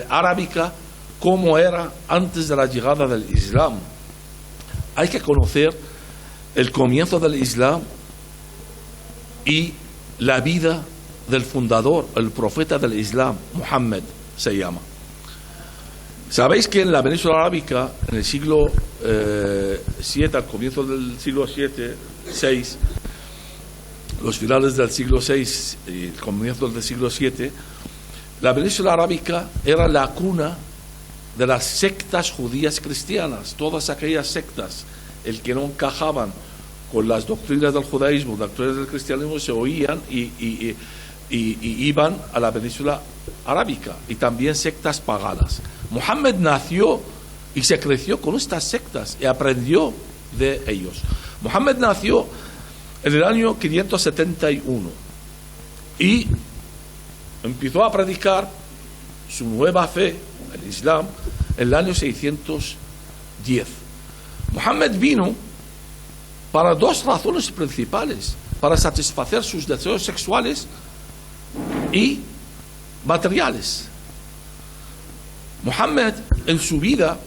arábica, cómo era antes de la llegada del Islam. Hay que conocer el comienzo del Islam y la vida del fundador, el profeta del Islam, Muhammad se llama. Sabéis que en la península arábica, en el siglo VII, al comienzo del siglo VI, los finales del siglo VI y el comienzo del siglo VII, la península arábica era la cuna de las sectas judías cristianas. Todas aquellas sectas, el que no encajaban con las doctrinas del judaísmo, las doctrinas del cristianismo, se oían y iban a la península arábica, y también sectas paganas. Muhammad nació y se creció con estas sectas y aprendió de ellos. Muhammad nació en el año 571 y empezó a predicar su nueva fe, el Islam, en el año 610. Muhammad vino para dos razones principales: para satisfacer sus deseos sexuales y materiales. Muhammad en su vida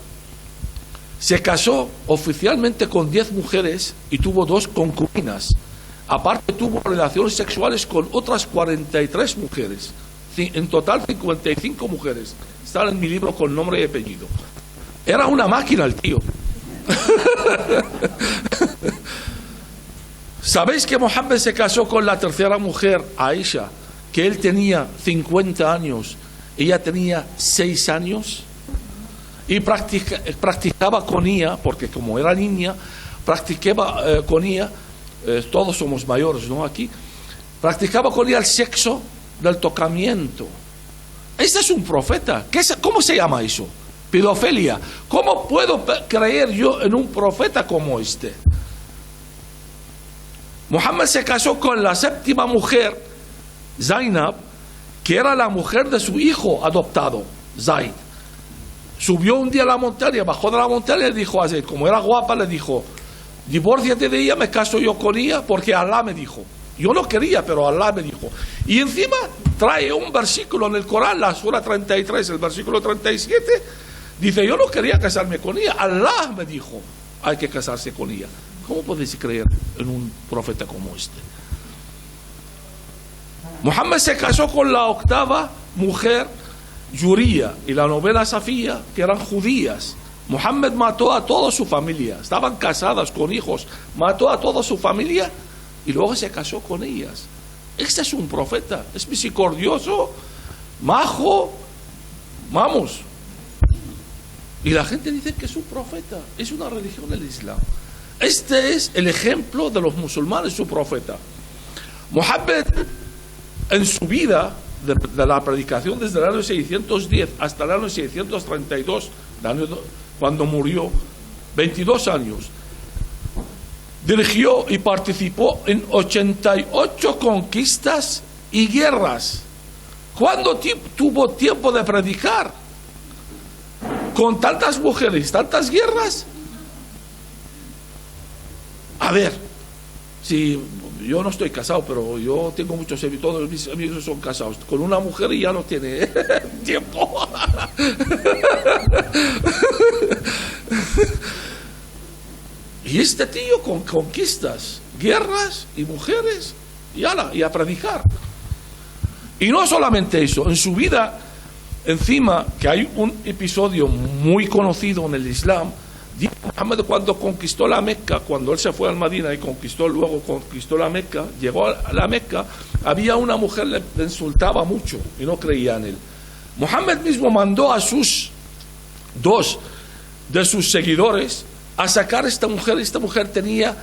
se casó oficialmente con 10 mujeres y tuvo 2 concubinas. Aparte tuvo relaciones sexuales con otras 43 mujeres. En total 55 mujeres. Están en mi libro con nombre y apellido. Era una máquina el tío. ¿Sabéis que Mohammed se casó con la tercera mujer, Aisha? Que él tenía 50 años, ella tenía 6 años. Y practicaba con ella, porque como era niña, practicaba con ella, todos somos mayores, ¿no? Aquí, practicaba con ella el sexo del tocamiento. Este es un profeta. ¿Cómo se llama eso? Pedofilia. ¿Cómo puedo creer yo en un profeta como este? Mohammed se casó con la séptima mujer, Zainab, que era la mujer de su hijo adoptado, Zaid. Subió un día a la montaña, bajó de la montaña y le dijo a Zaid, como era guapa, le dijo: divórciate de ella, me caso yo con ella, porque Allah me dijo. Yo no quería, pero Allah me dijo. Y encima trae un versículo en el Corán, la sura 33, el versículo 37, dice: yo no quería casarme con ella, Allah me dijo, hay que casarse con ella. ¿Cómo podéis creer en un profeta como este? Mohammed se casó con la octava mujer, Yuría, y la novena Safía, que eran judías. Mohammed mató a toda su familia, estaban casadas con hijos, mató a toda su familia y luego se casó con ellas. Este es un profeta, es misericordioso, majo, vamos. Y la gente dice que es un profeta, es una religión del Islam. Este es el ejemplo de los musulmanes, su profeta. Mohammed, en su vida, de la predicación desde el año 610 hasta el año 632, cuando murió, 22 años, dirigió y participó en 88 conquistas y guerras. ¿Cuándo tuvo tiempo de predicar? Con tantas mujeres, tantas guerras. A ver, si yo no estoy casado, pero yo tengo muchos amigos, todos mis amigos son casados, con una mujer y ya no tiene tiempo. Y este tío con conquistas, guerras y mujeres, y a predicar. Y no solamente eso, en su vida, encima, que hay un episodio muy conocido en el Islam, Muhammad, cuando conquistó la Meca, cuando él se fue al Madina y luego conquistó la Meca, llegó a la Meca, había una mujer que le insultaba mucho y no creía en él. Muhammad mismo mandó a dos de sus seguidores a sacar a esta mujer. Esta mujer tenía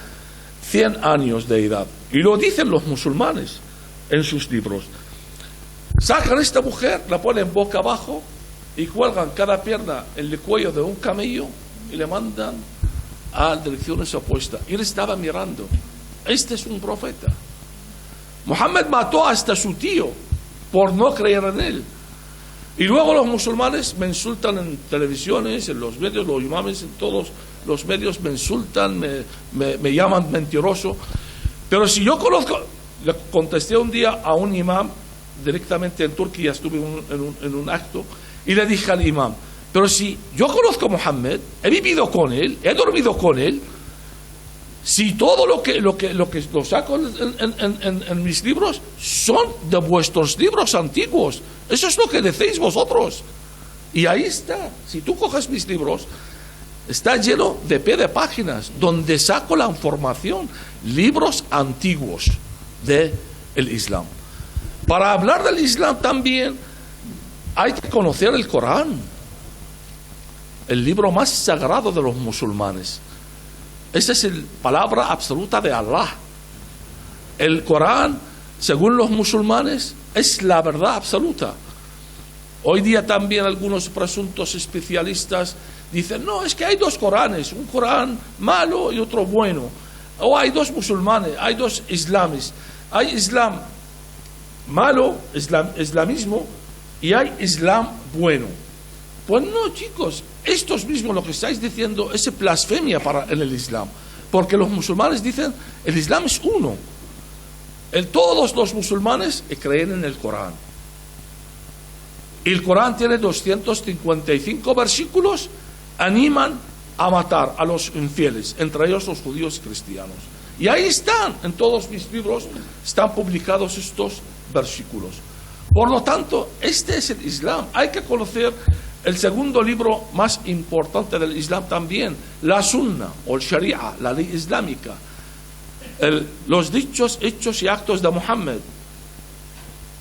100 años de edad, y lo dicen los musulmanes en sus libros. Sacan a esta mujer, la ponen boca abajo y cuelgan cada pierna en el cuello de un camello y le mandan a direcciones opuestas. Y él estaba mirando. Este es un profeta. Muhammad mató hasta su tío por no creer en él. Y luego los musulmanes me insultan en televisiones, en los medios, los imames, en todos los medios me insultan, me llaman mentiroso. Pero si yo conozco, le contesté un día a un imam directamente en Turquía, estuve en un acto, y le dije al imam: pero si yo conozco a Muhammad, he vivido con él, he dormido con él, si todo lo que lo saco en mis libros son de vuestros libros antiguos, eso es lo que decéis vosotros. Y ahí está, si tú coges mis libros, está lleno de pie de páginas, donde saco la información, libros antiguos del Islam. Para hablar del Islam también hay que conocer el Corán, el libro más sagrado de los musulmanes. Esa es la palabra absoluta de Allah. El Corán, según los musulmanes, es la verdad absoluta. Hoy día también algunos presuntos especialistas dicen: no, es que hay dos Coranes, un Corán malo y otro bueno. O hay dos musulmanes, hay dos islames. Hay Islam malo, islamismo, y hay Islam bueno. Pues no, chicos, estos mismos lo que estáis diciendo es blasfemia en el Islam, porque los musulmanes dicen el Islam es uno. Todos los musulmanes creen en el Corán. Y el Corán tiene 255 versículos, animan a matar a los infieles, entre ellos los judíos y cristianos. Y ahí están, en todos mis libros, están publicados estos versículos. Por lo tanto, este es el Islam. Hay que conocer el segundo libro más importante del Islam también, la Sunna o el Sharia, la ley islámica. Los dichos, hechos y actos de Muhammad.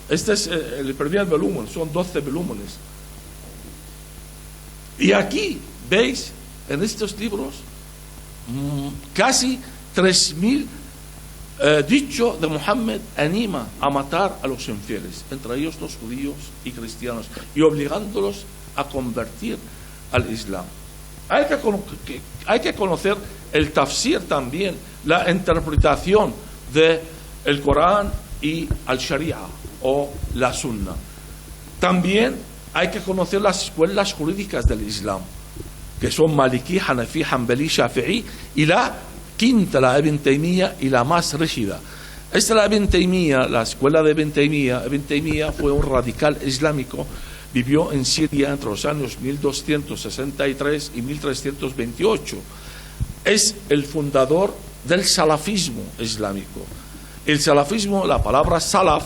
Este es el primer volumen, son 12 volúmenes. Y aquí veis, en estos libros, casi 3.000 dichos de Muhammad anima a matar a los infieles, entre ellos los judíos y cristianos, y obligándolos a convertir al Islam. Hay que conocer el tafsir también, la interpretación del Corán y al Sharia o la Sunna. También hay que conocer las escuelas jurídicas del Islam, que son Maliki, Hanafi, Hanbali, Shafi'i, y la quinta, la Ibn Taymiyyah, y la más rígida. Esta es la Ibn Taymiyyah, la escuela de Ibn Taymiyyah. Ibn Taymiyyah fue un radical islámico, vivió en Siria entre los años 1263 y 1328. Es el fundador del salafismo islámico. El salafismo, la palabra salaf,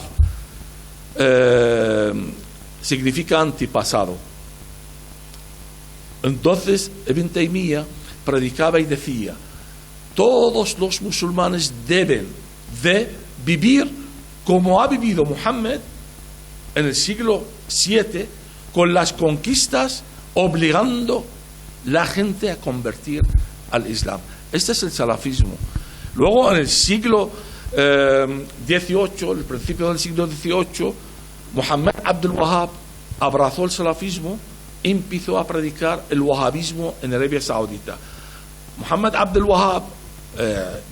significa antipasado. Entonces Ibn Taymiyyah predicaba y decía: todos los musulmanes deben de vivir como ha vivido Muhammad en el siglo VII, con las conquistas, obligando la gente a convertir al Islam. Este es el salafismo. Luego, en el siglo XVIII, el principio del siglo XVIII, Muhammad Abdul Wahhab abrazó el salafismo y empezó a predicar el wahabismo en Arabia Saudita. Muhammad Abdul Wahhab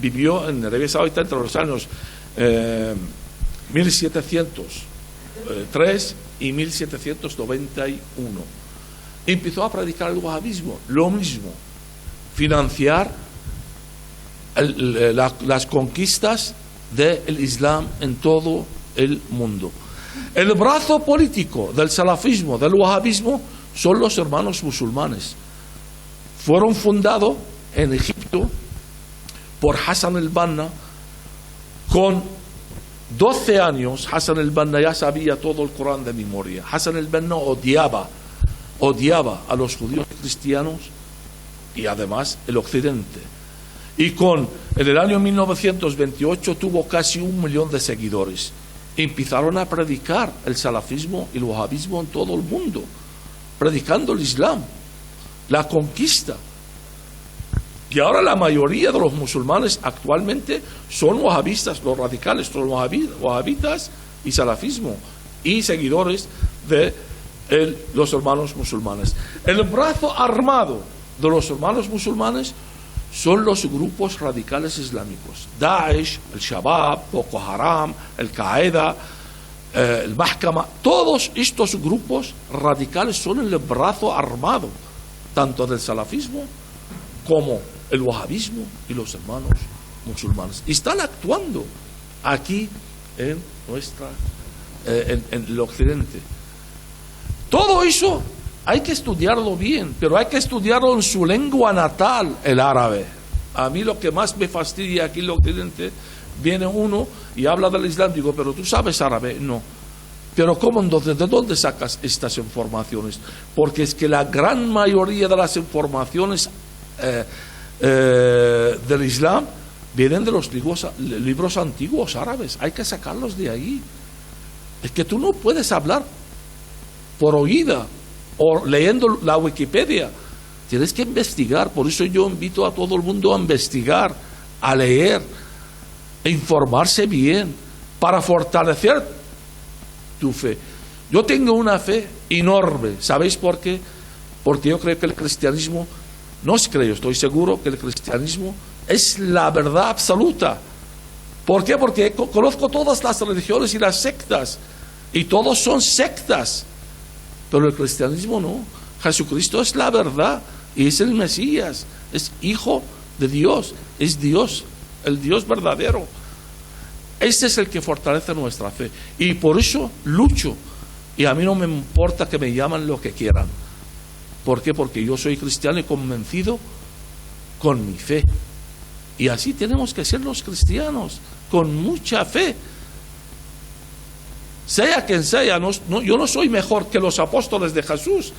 vivió en Arabia Saudita entre los años 1703 y 1791. Empezó a predicar el wahabismo, lo mismo, financiar las conquistas del Islam en todo el mundo. El brazo político del salafismo, del wahabismo, son los hermanos musulmanes. Fueron fundados en Egipto por Hassan el-Banna. Con 12 años, Hassan el-Banna ya sabía todo el Corán de memoria. Hassan el-Banna odiaba a los judíos cristianos y además el occidente. Y en el año 1928 tuvo casi 1 millón de seguidores. Empezaron a predicar el salafismo y el wahabismo en todo el mundo, predicando el Islam, la conquista. Y ahora la mayoría de los musulmanes actualmente son wahabistas, los radicales, son wahabitas y salafismo, y seguidores de los hermanos musulmanes. El brazo armado de los hermanos musulmanes son los grupos radicales islámicos: Daesh, el Shabab, Boko Haram, el Qaeda, el Mahkama. Todos estos grupos radicales son el brazo armado tanto del salafismo como el wahabismo y los hermanos musulmanes. Y están actuando aquí en el occidente. Todo eso hay que estudiarlo bien, pero hay que estudiarlo en su lengua natal, el árabe. A mí lo que más me fastidia aquí en el occidente, viene uno y habla del Islam, digo: pero tú sabes árabe. No. Pero ¿cómo? Entonces, ¿de dónde sacas estas informaciones? Porque es que la gran mayoría de las informaciones del Islam vienen de los libros antiguos árabes. Hay que sacarlos de ahí. Es que tú no puedes hablar por oída o leyendo la Wikipedia. Tienes que investigar. Por eso yo invito a todo el mundo a investigar, a leer, a informarse bien, para fortalecer tu fe. Yo tengo una fe enorme. ¿Sabéis por qué? Porque yo creo que el cristianismo, estoy seguro que el cristianismo es la verdad absoluta. ¿Por qué? Porque conozco todas las religiones y las sectas, y todos son sectas. Pero el cristianismo no. Jesucristo es la verdad y es el Mesías, es hijo de Dios, es Dios, el Dios verdadero. Este es el que fortalece nuestra fe, y por eso lucho, y a mí no me importa que me llamen lo que quieran. ¿Por qué? Porque yo soy cristiano y convencido con mi fe. Y así tenemos que ser los cristianos, con mucha fe. Sea quien sea, yo no soy mejor que los apóstoles de Jesús.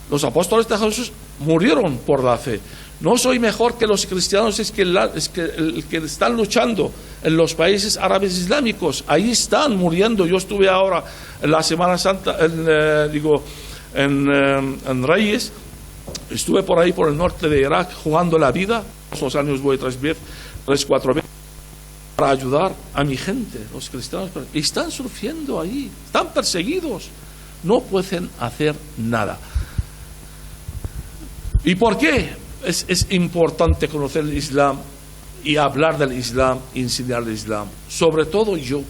Los apóstoles de Jesús murieron por la fe. No soy mejor que los cristianos, es que el que están luchando en los países árabes islámicos, ahí están muriendo. Yo estuve ahora en la Semana Santa, en Reyes, estuve por ahí, por el norte de Irak, jugando la vida. Esos años voy 3, 4 veces para ayudar a mi gente, los cristianos. Están sufriendo ahí, están perseguidos, no pueden hacer nada. ¿Y por qué es importante conocer el Islam y hablar del Islam y enseñar el Islam? Sobre todo yo,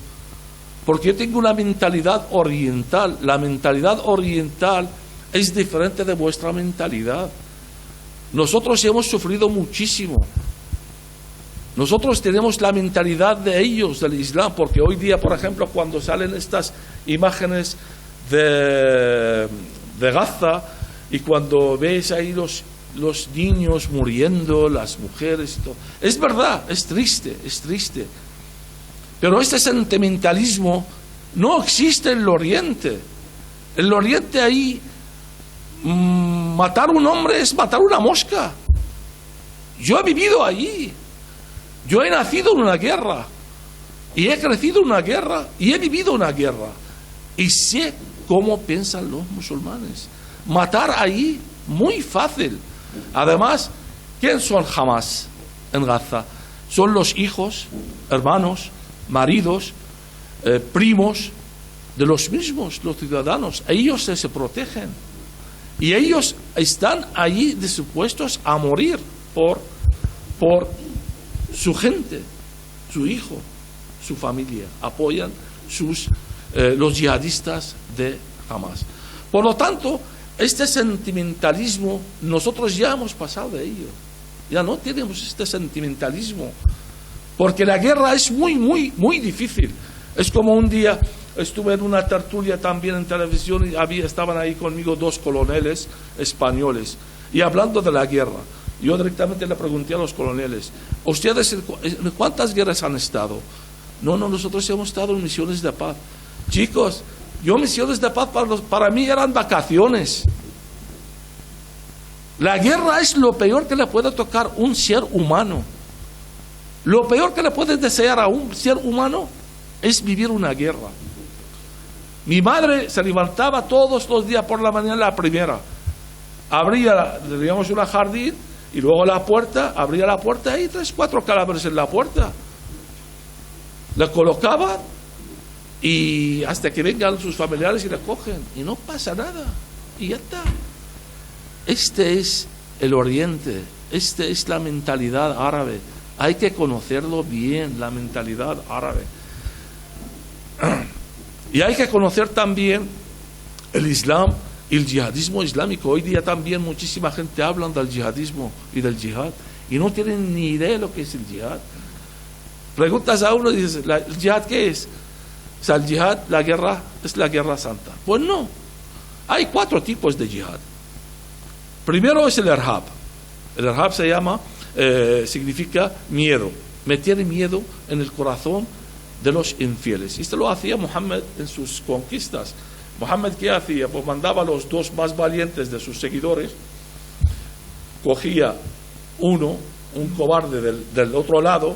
porque yo tengo una mentalidad oriental. La mentalidad oriental es diferente de vuestra mentalidad. Nosotros hemos sufrido muchísimo. Nosotros tenemos la mentalidad de ellos, del Islam, porque hoy día, por ejemplo, cuando salen estas imágenes de Gaza, y cuando ves ahí los niños muriendo, las mujeres y todo, es verdad, es triste. Pero este sentimentalismo no existe en el Oriente. En el Oriente ahí, matar a un hombre es matar una mosca. Yo he vivido allí. Yo he nacido en una guerra. Y he crecido en una guerra. Y he vivido una guerra. Y sé cómo piensan los musulmanes. Matar ahí, muy fácil. Además, ¿quién son Hamas en Gaza? Son los hijos, hermanos, maridos, primos de los mismos, los ciudadanos. Ellos se protegen. Y ellos están allí dispuestos a morir por su gente, su hijo, su familia. Apoyan los yihadistas de Hamas. Por lo tanto, este sentimentalismo, nosotros ya hemos pasado de ello. Ya no tenemos este sentimentalismo. Porque la guerra es muy difícil. Es como un día estuve en una tertulia también en televisión y estaban ahí conmigo 2 coroneles españoles. Y hablando de la guerra, yo directamente le pregunté a los coroneles, ¿ustedes en cuántas guerras han estado? No, nosotros hemos estado en misiones de paz. Chicos, misiones de paz para mí eran vacaciones. La guerra es lo peor que le puede tocar un ser humano. Lo peor que le puede desear a un ser humano es vivir una guerra. Mi madre se levantaba todos los días por la mañana, la primera. Abría, digamos, un jardín y luego la puerta, abría la puerta y 3, 4 cadáveres en la puerta. La colocaban y hasta que vengan sus familiares y la cogen. Y no pasa nada. Y ya está. Este es el Oriente. Esta es la mentalidad árabe. Hay que conocerlo bien, la mentalidad árabe. Y hay que conocer también el Islam y el yihadismo islámico. Hoy día también muchísima gente habla del yihadismo y del yihad y no tienen ni idea de lo que es el yihad. Preguntas a uno y dices, ¿el yihad qué es? O sea, el yihad, la guerra, es la guerra santa. Pues no. Hay 4 tipos de yihad. Primero es el irhab. El irhab se llama, significa miedo. Meter miedo en el corazón de los infieles. Y esto lo hacía Muhammad en sus conquistas. Muhammad, ¿qué hacía? Pues mandaba a los 2 más valientes de sus seguidores, cogía un cobarde del otro lado,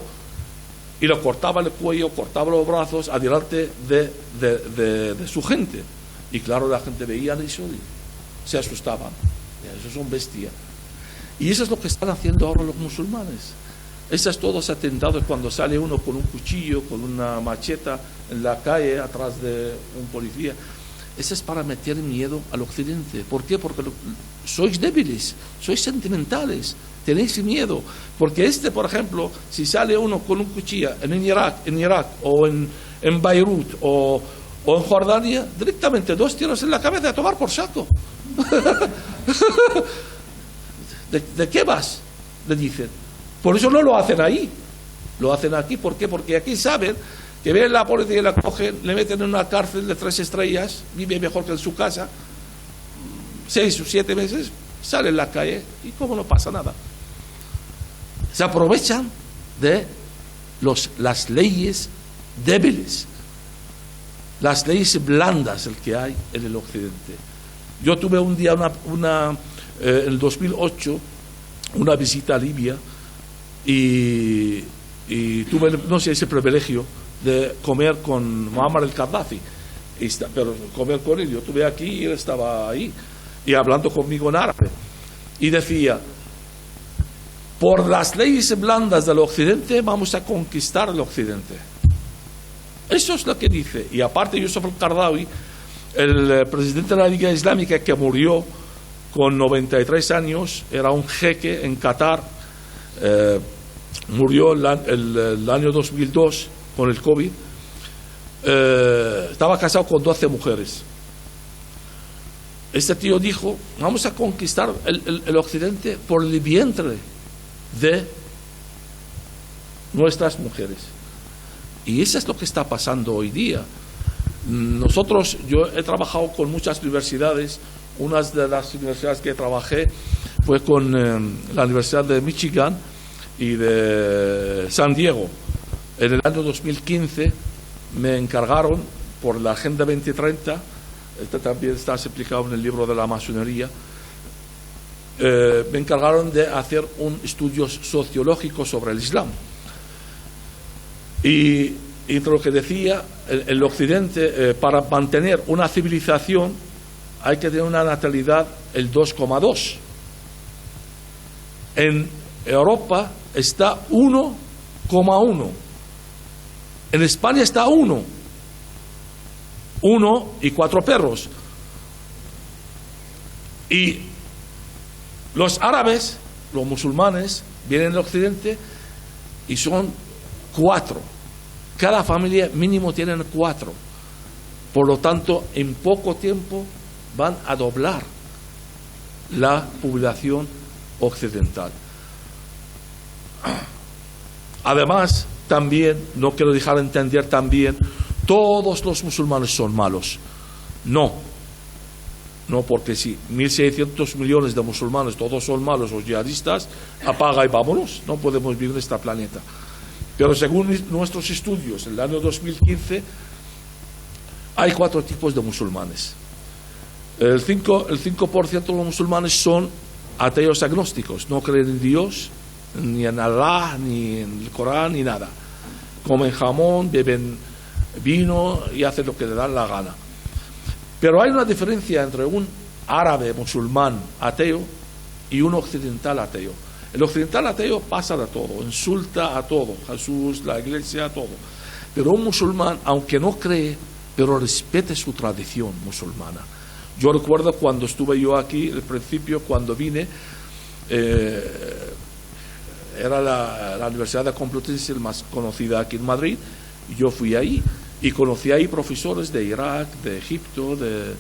y le cortaba el cuello, cortaba los brazos adelante de su gente. Y claro, la gente veía eso y se asustaban. Esos son bestias. Y eso es lo que están haciendo ahora los musulmanes. Esos todos atentados cuando sale uno con un cuchillo, con una macheta en la calle atrás de un policía. Eso es para meter miedo al occidente. ¿Por qué? Porque sois débiles, sois sentimentales, tenéis miedo. Porque por ejemplo, si sale uno con un cuchillo en Irak o en Beirut o en Jordania, directamente 2 tiros en la cabeza a tomar por saco. ¿De qué vas? Le dicen. Por eso no lo hacen ahí, lo hacen aquí. ¿Por qué? Porque aquí saben que ven la policía y la cogen, le meten en una cárcel de 3 estrellas, vive mejor que en su casa, 6 o 7 meses, sale en la calle y como no pasa nada. Se aprovechan de las leyes débiles, las leyes blandas el que hay en el occidente. Yo tuve un día en el 2008 una visita a Libia y tuve, no sé, ese privilegio de comer con Muammar el-Gaddafi, pero comer con él. Yo estuve aquí y él estaba ahí y hablando conmigo en árabe y decía: por las leyes blandas del occidente vamos a conquistar el occidente. Eso es lo que dice. Y aparte, Yusuf al-Qaradawi, el presidente de la Liga Islámica, que murió con 93 años, era un jeque en Qatar, murió el año 2002 con el COVID, estaba casado con 12 mujeres. Este tío dijo: vamos a conquistar el occidente por el vientre de nuestras mujeres. Y eso es lo que está pasando hoy día. Yo he trabajado con muchas universidades. Una de las universidades que trabajé fue con la Universidad de Michigan y de San Diego. En el año 2015 me encargaron por la Agenda 2030, este también está explicado en el libro de la masonería, me encargaron de hacer un estudio sociológico sobre el Islam. Y entre lo que decía, el occidente, para mantener una civilización hay que tener una natalidad el 2,2. En Europa está 1,1. En España está 1 y 4 perros. Y los árabes, los musulmanes, vienen del occidente y son 4. Cada familia mínimo tienen 4. Por lo tanto, en poco tiempo van a doblar la población occidental. Además, también, no quiero dejar de entender también, todos los musulmanes son malos. No, porque si 1.600 millones de musulmanes todos son malos o yihadistas, apaga y vámonos, no podemos vivir en este planeta. Pero según nuestros estudios, en el año 2015, hay 4 tipos de musulmanes. El 5% de los musulmanes son ateos agnósticos, no creen en Dios, ni en Allah, ni en el Corán, ni nada. Comen jamón, beben vino y hacen lo que le dan la gana. Pero hay una diferencia entre un árabe musulmán ateo y un occidental ateo. El occidental ateo pasa de todo, insulta a todo, Jesús, la iglesia, a todo. Pero un musulmán, aunque no cree, pero respete su tradición musulmana. Yo recuerdo cuando estuve yo aquí, al principio, cuando vine, era la Universidad de Complutense, más conocida aquí en Madrid, y yo fui ahí y conocí ahí profesores de Irak, de Egipto, de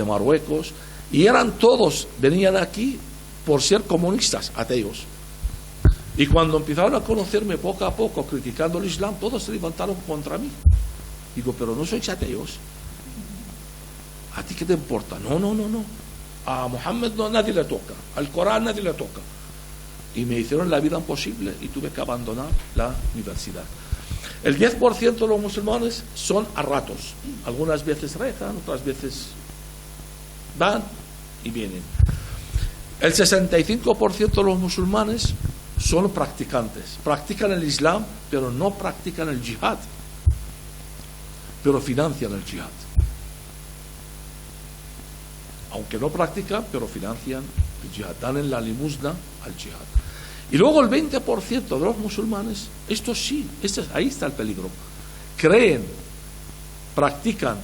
Marruecos, y eran todos, venían aquí por ser comunistas, ateos. Y cuando empezaron a conocerme poco a poco, criticando el Islam, todos se levantaron contra mí. Digo, pero no sois ateos. ¿A ti qué te importa? No. A Mohammed nadie le toca, al Corán nadie le toca. Y me hicieron la vida imposible y tuve que abandonar la universidad. El 10% de los musulmanes son a ratos. Algunas veces rezan, otras veces van y vienen. El 65% de los musulmanes son practicantes. Practican el Islam, pero no practican el yihad. Pero financian el yihad. Aunque no practican, pero financian el yihad. Dan en la limosna al yihad. Y luego el 20% de los musulmanes, esto sí, ahí está el peligro. Creen, practican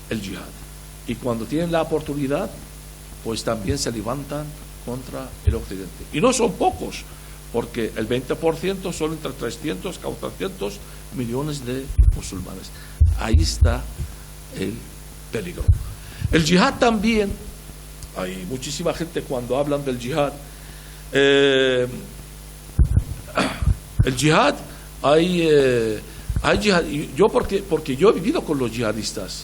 el yihad. Y cuando tienen la oportunidad, pues también se levantan contra el occidente. Y no son pocos, porque el 20% son entre 300 a 400 millones de musulmanes. Ahí está el peligro. El yihad también, hay muchísima gente cuando hablan del yihad, el yihad, hay yihad, yo porque yo he vivido con los yihadistas.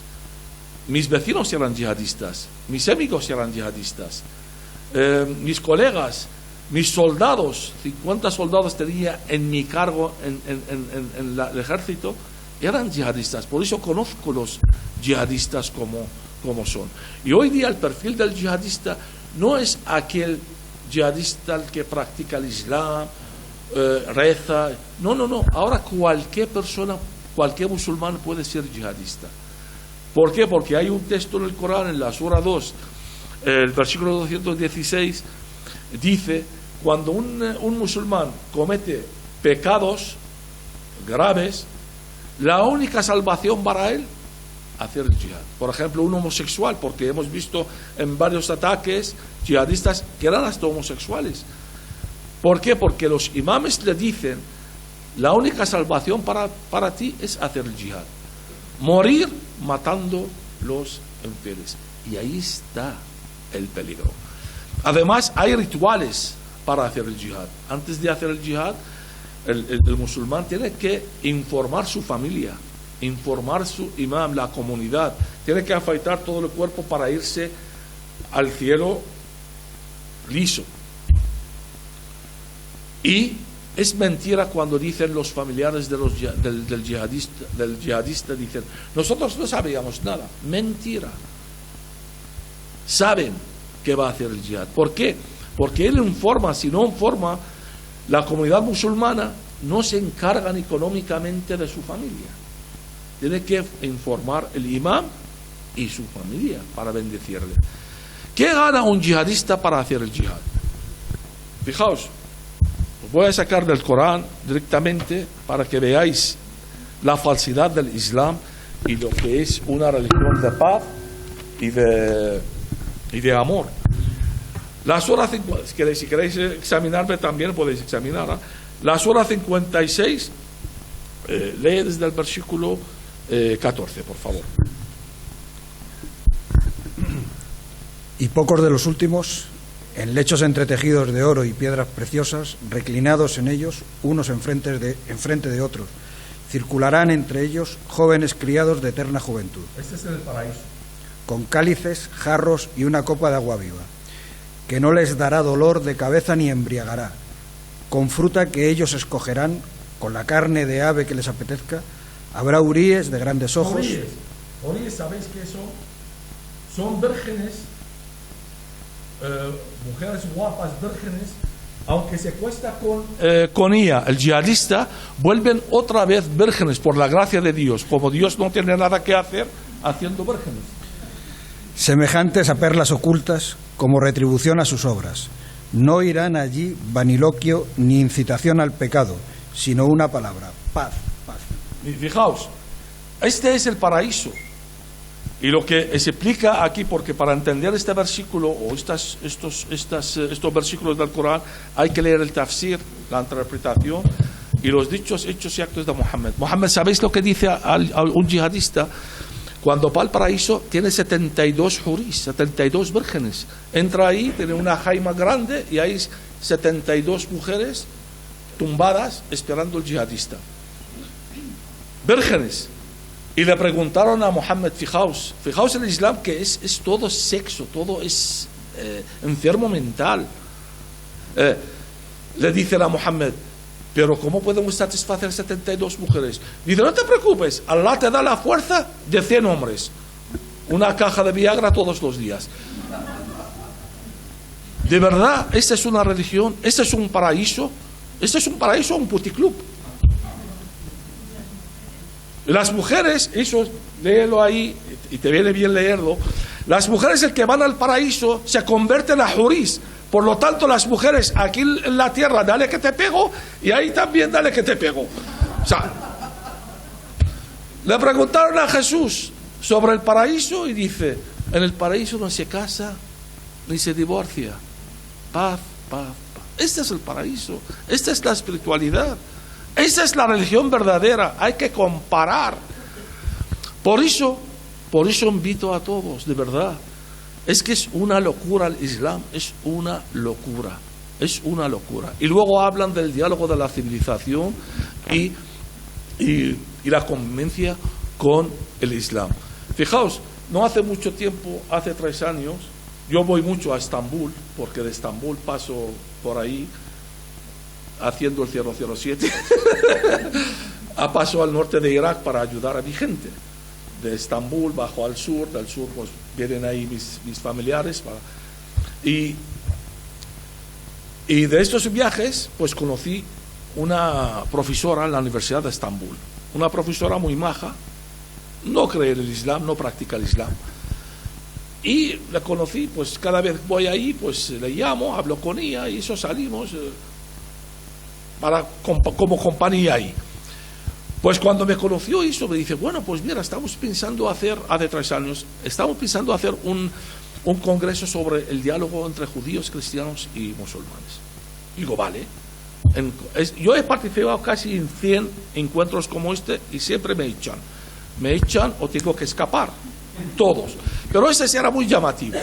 Mis vecinos eran yihadistas, mis amigos eran yihadistas, mis colegas mis soldados, 50 soldados tenía en mi cargo en el ejército, eran yihadistas. Por eso conozco los yihadistas como son. Y hoy día el perfil del yihadista no es aquel yihadista que practica el Islam, reza. No. Ahora cualquier persona, cualquier musulmán puede ser yihadista. ¿Por qué? Porque hay un texto en el Corán, en la Sura 2, el versículo 216, dice: cuando un musulmán comete pecados graves, la única salvación para él, hacer el jihad. Por ejemplo, un homosexual, porque hemos visto en varios ataques yihadistas que eran hasta homosexuales. ¿Por qué? Porque los imames le dicen: la única salvación para ti es hacer el jihad, morir matando los infieles. Y ahí está el peligro. Además, hay rituales para hacer el jihad. Antes de hacer el jihad, el musulmán tiene que informar su familia, informar su imam, la comunidad. Tiene que afeitar todo el cuerpo para irse al cielo liso. Y es mentira cuando dicen los familiares del yihadista, dicen: nosotros no sabíamos nada. Mentira. Saben que va a hacer el jihad. ¿Por qué? Porque él informa. Si no informa, la comunidad musulmana no se encargan económicamente de su familia. Tiene que informar el imam y su familia para bendecirle. ¿Qué gana un yihadista para hacer el jihad? Fijaos, os voy a sacar del Corán directamente para que veáis la falsidad del Islam y lo que es una religión de paz y de amor. La Sura 50, si queréis examinarme también podéis examinar, ¿eh? La Sura 56, lee desde el versículo 14, por favor. Y pocos de los últimos, en lechos entretejidos de oro y piedras preciosas, reclinados en ellos, unos enfrente de otros, circularán entre ellos jóvenes criados de eterna juventud. Este es el paraíso. Con cálices, jarros y una copa de agua viva, que no les dará dolor de cabeza ni embriagará, con fruta que ellos escogerán, con la carne de ave que les apetezca, habrá huríes de grandes ojos. Huríes, ¿sabéis qué son? Son vírgenes, mujeres guapas, vírgenes, aunque se cuesta con ella, el yihadista, vuelven otra vez vírgenes por la gracia de Dios, como Dios no tiene nada que hacer haciendo vírgenes. Semejantes a perlas ocultas, como retribución a sus obras. No irán allí vaniloquio ni incitación al pecado, sino una palabra: paz, paz. Y fijaos, este es el paraíso. Y lo que se explica aquí, porque para entender este versículo o estos versículos del Corán hay que leer el tafsir, la interpretación y los dichos, hechos y actos de Mohammed. Mohammed, ¿sabéis lo que dice a un yihadista? Cuando va al paraíso tiene 72 jurís, 72 vírgenes. Entra ahí, tiene una jaima grande y hay 72 mujeres tumbadas esperando al yihadista. Vírgenes. Y le preguntaron a Mohammed: fijaos el Islam, que es todo sexo, todo es enfermo mental. Le dicen a Mohammed: pero ¿cómo podemos satisfacer 72 mujeres? Dice: no te preocupes, Allah te da la fuerza de 100 hombres. Una caja de Viagra todos los días. De verdad, esta es una religión, este es un paraíso, un puticlub. Las mujeres, eso léelo ahí y te viene bien leerlo. Las mujeres, el que van al paraíso, se convierten a jurís. Por lo tanto, las mujeres aquí en la tierra, dale que te pego, y ahí también dale que te pego. O sea, le preguntaron a Jesús sobre el paraíso y dice: en el paraíso no se casa ni se divorcia. Paz, paz, paz. Este es el paraíso, esta es la espiritualidad, esta es la religión verdadera. Hay que comparar. Por eso invito a todos, de verdad. Es que es una locura el Islam, es una locura. Y luego hablan del diálogo de la civilización y la convivencia con el Islam. Fijaos, no hace mucho tiempo, hace 3 años, Yo voy mucho a Estambul, porque de Estambul paso por ahí haciendo el 007. Paso al norte de Irak para ayudar a mi gente. De Estambul bajo al sur, del sur pues vienen ahí mis familiares. Y de estos viajes pues conocí una profesora en la Universidad de Estambul. Una profesora muy maja, no cree en el Islam, no practica el Islam. Y la conocí, pues cada vez voy ahí, pues le llamo, hablo con ella y eso salimos como compañía ahí. Pues cuando me conoció eso me dice, bueno, pues mira, estamos pensando hace 3 años, estamos pensando hacer un congreso sobre el diálogo entre judíos, cristianos y musulmanes. Digo, vale. Yo he participado casi en 100 encuentros como este y siempre me echan o tengo que escapar, todos, pero ese era muy llamativo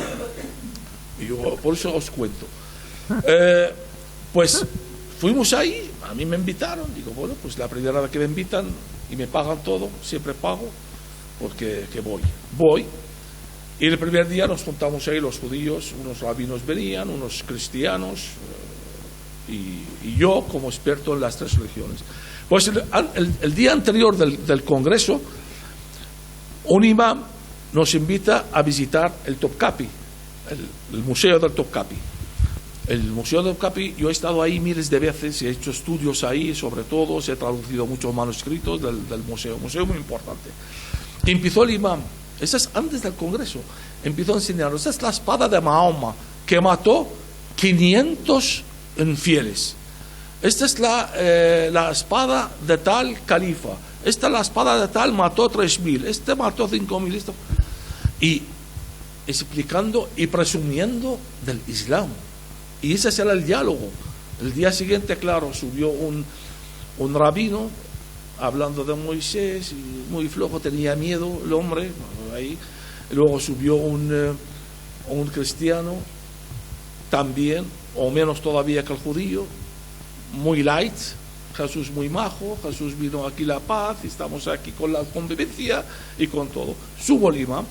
y yo por eso os cuento. Pues fuimos ahí, a mí me invitaron, digo, bueno, pues la primera vez que me invitan y me pagan todo, siempre pago porque que voy. Y el primer día nos juntamos ahí los judíos, unos rabinos venían, unos cristianos, y yo como experto en las 3 religiones. Pues el día anterior del congreso, un imam nos invita a visitar el Topkapi, el museo del Topkapi. El museo del Topkapi, yo he estado ahí miles de veces, he hecho estudios ahí, sobre todo, he traducido muchos manuscritos del museo muy importante. Empezó el imam, eso es antes del congreso, empezó a enseñarnos, esa es la espada de Mahoma, que mató 500 infieles. Esta es la espada de tal califa. Esta es la espada de tal, mató 3.000. Este mató 5.000. Y explicando y presumiendo del Islam. Y ese era el diálogo. El día siguiente, claro, subió un rabino hablando de Moisés, y muy flojo, tenía miedo el hombre. Ahí. Luego subió un cristiano, también, o menos todavía que el judío, muy light. Jesús muy majo, Jesús vino aquí la paz, estamos aquí con la convivencia y con todo. Subo el imam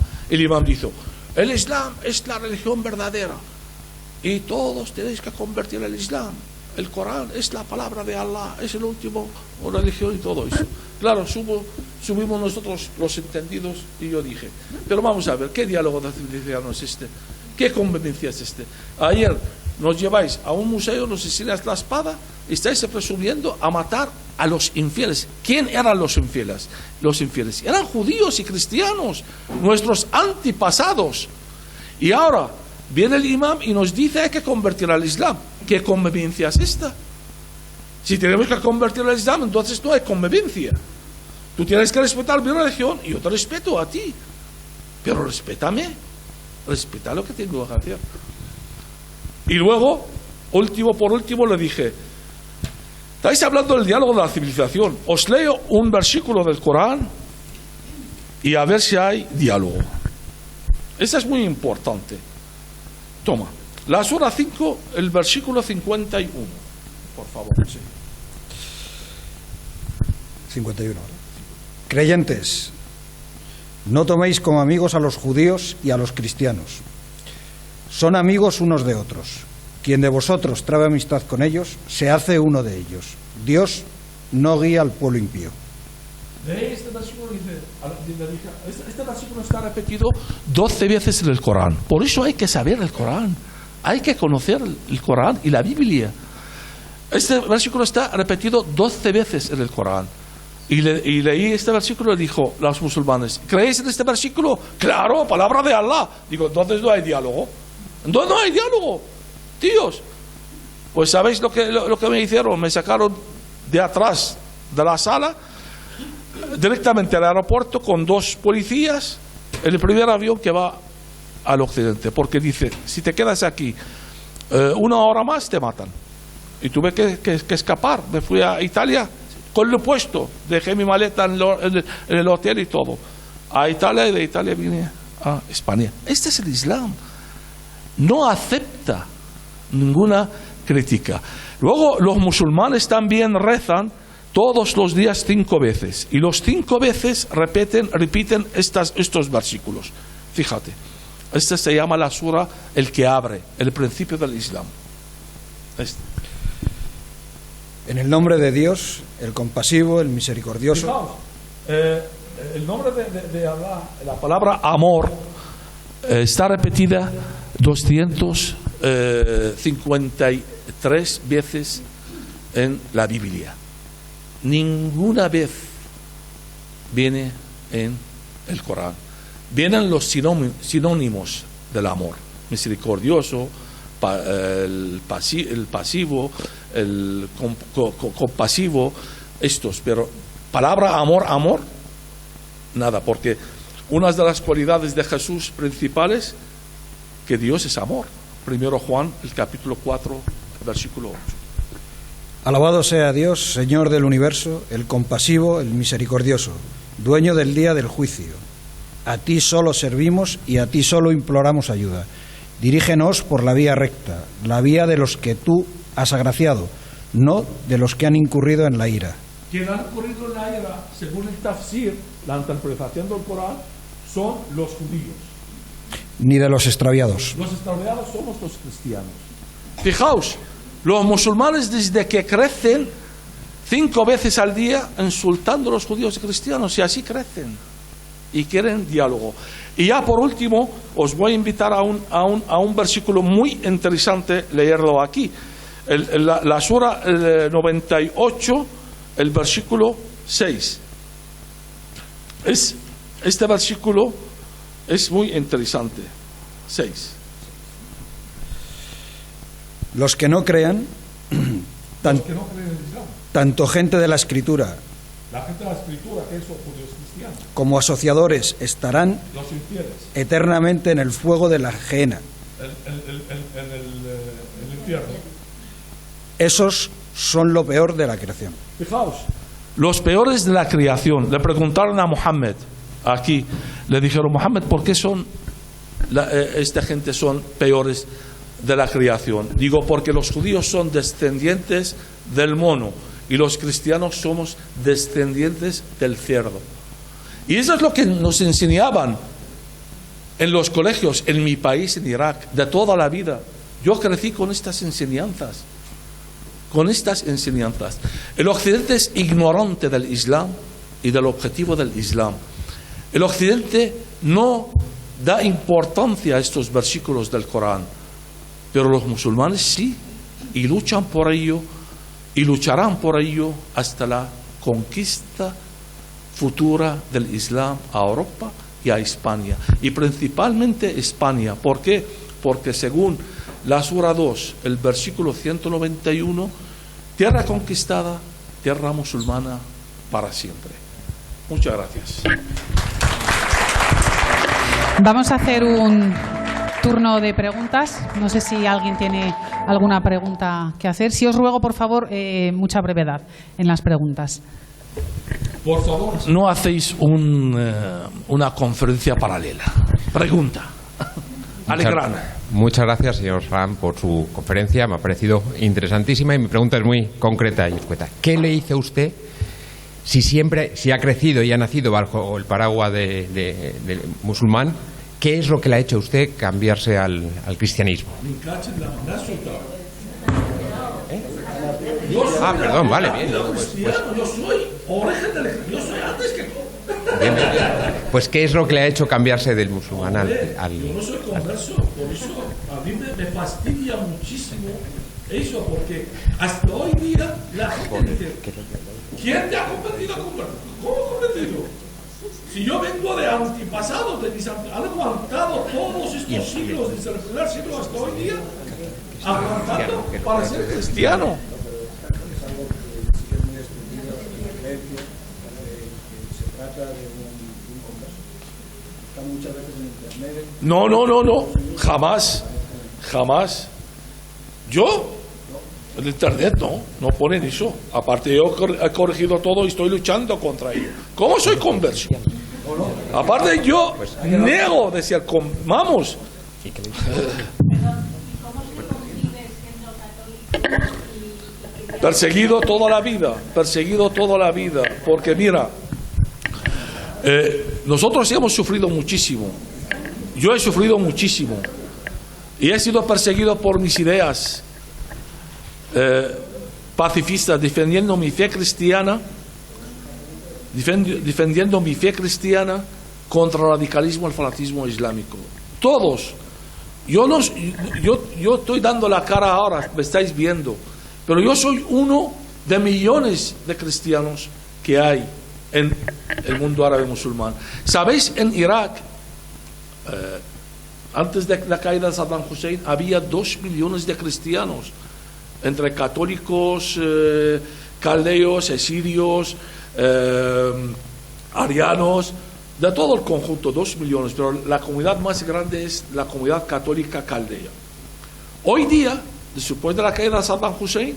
dijo, el Islam es la religión verdadera y todos tenéis que convertir al Islam. El Corán es la palabra de Allah, es el último religión y todo eso. Claro, subimos nosotros los entendidos y yo dije, pero vamos a ver, ¿qué diálogo de civilización es este? ¿Qué convivencia es este? Ayer nos lleváis a un museo, nos enseñáis la espada y estáis presumiendo a matar a los infieles. ¿Quién eran los infieles? Los infieles eran judíos y cristianos, nuestros antepasados. Y ahora viene el imam y nos dice hay que convertir al Islam. ¿Qué convivencia es esta? Si tenemos que convertir al Islam, entonces no hay convivencia. Tú tienes que respetar mi religión y yo te respeto a ti. Pero respétame, respeta lo que tengo que hacer. Y luego, por último, le dije, estáis hablando del diálogo de la civilización. Os leo un versículo del Corán y a ver si hay diálogo. Eso es muy importante. Toma, la sura 5, el versículo 51. Por favor, sí. 51. Creyentes, no toméis como amigos a los judíos y a los cristianos. Son amigos unos de otros. Quien de vosotros trabe amistad con ellos, se hace uno de ellos. Dios no guía al pueblo impío. Este versículo está repetido 12 veces en el Corán. Por eso hay que saber el Corán. Hay que conocer el Corán y la Biblia. Este versículo está repetido 12 veces en el Corán. Y leí este versículo y dijo los musulmanes, ¿creéis en este versículo? Claro, palabra de Allah. Digo, entonces no hay diálogo. Entonces no hay diálogo, tíos. Pues ¿sabéis lo que me hicieron? Me sacaron de atrás de la sala directamente al aeropuerto con 2 policías en el primer avión que va al occidente, porque dice, si te quedas aquí 1 hora más te matan. Y tuve que escapar. Me fui a Italia con lo puesto, dejé mi maleta en el hotel y todo, a Italia, y de Italia vine a España. Este es el Islam, no acepta ninguna crítica. Luego los musulmanes también rezan todos los días 5 veces, y los 5 veces repiten estos versículos. Fíjate, Esta se llama la sura el que abre, el principio del Islam. En el nombre de Dios, el compasivo, el misericordioso. Fijaos, el nombre de Allah, la palabra amor, está repetida 253 veces en la Biblia. Ninguna vez viene en el Corán. Vienen los sinónimos del amor: misericordioso, el pasivo, el compasivo, estos. Pero palabra amor, nada, porque una de las cualidades de Jesús principales, que Dios es amor. 1 Juan, el capítulo 4, versículo 8. Alabado sea Dios, Señor del universo, el compasivo, el misericordioso, dueño del día del juicio. A ti solo servimos y a ti solo imploramos ayuda. Dirígenos por la vía recta, la vía de los que tú has agraciado, no de los que han incurrido en la ira. Quien ha incurrido en la ira, según el tafsir, la interpretación del Corán, son los judíos. Ni de los extraviados. Los extraviados somos los cristianos. Fijaos, los musulmanes desde que crecen 5 veces al día insultando a los judíos y cristianos, y así crecen y quieren diálogo. Y ya por último os voy a invitar a un versículo muy interesante, leerlo aquí. La sura 98, el versículo 6. Este versículo es muy interesante. 6. Los que no crean, tanto gente de la Escritura, la gente de la Escritura, que son judíos cristianos, como asociadores, estarán los infieles, eternamente en el fuego de la gehenna. en el infierno. Esos son lo peor de la creación. Fijaos, los peores de la creación. Le preguntaron a Mohammed aquí, le dijeron: Mohammed, ¿por qué esta gente son peores de la creación? Digo, porque los judíos son descendientes del mono y los cristianos somos descendientes del cerdo. Y eso es lo que nos enseñaban en los colegios en mi país, en Irak, de toda la vida. Yo crecí con estas enseñanzas. El occidente es ignorante del Islam y del objetivo del Islam. El occidente no da importancia a estos versículos del Corán, pero los musulmanes sí, y luchan por ello, y lucharán por ello hasta la conquista futura del Islam a Europa y a España, y principalmente España. ¿Por qué? Porque según la sura 2, el versículo 191, tierra conquistada, tierra musulmana para siempre. Muchas gracias. Vamos a hacer un turno de preguntas. No sé si alguien tiene alguna pregunta que hacer. Si os ruego, por favor, mucha brevedad en las preguntas. Por favor, no hacéis una conferencia paralela. Pregunta. Alegrana. Muchas gracias, señor Ram, por su conferencia. Me ha parecido interesantísima y mi pregunta es muy concreta y escueta. ¿Qué le hizo usted si ha crecido y ha nacido bajo el paraguas del musulmán? ¿Qué es lo que le ha hecho a usted cambiarse al cristianismo? Ah, perdón, vale, bien. Yo soy origen del cristiano, yo soy antes que tú. Bien. Pues ¿qué es lo que le ha hecho cambiarse del musulmán al Yo no soy converso, por eso a mí me fastidia muchísimo eso, porque hasta hoy día la gente dice: ¿quién te ha convertido a convertir? ¿Cómo convertido? Si yo vengo de antepasados, han aguantado todos estos siglos, desde el primer siglo hasta hoy día, aguantando para ser cristiano. No, jamás. ¿Yo? El internet no ponen eso. Aparte, yo he corregido todo y estoy luchando contra ello. ¿Cómo soy converso? Aparte, yo niego de ser vamos. Perseguido toda la vida, porque mira, nosotros hemos sufrido muchísimo yo he sufrido muchísimo y he sido perseguido por mis ideas pacifistas, defendiendo mi fe cristiana, defendiendo mi fe cristiana contra el radicalismo, el fanatismo islámico. Todos. Yo estoy dando la cara ahora, me estáis viendo, pero yo soy uno de millones de cristianos que hay en el mundo árabe musulmán. ¿Sabéis? En Irak, antes de la caída de Saddam Hussein, había 2 millones de cristianos, entre católicos, caldeos, asirios, arianos, de todo el conjunto, 2 millones, pero la comunidad más grande es la comunidad católica caldea. Hoy día, después de la caída de Saddam Hussein,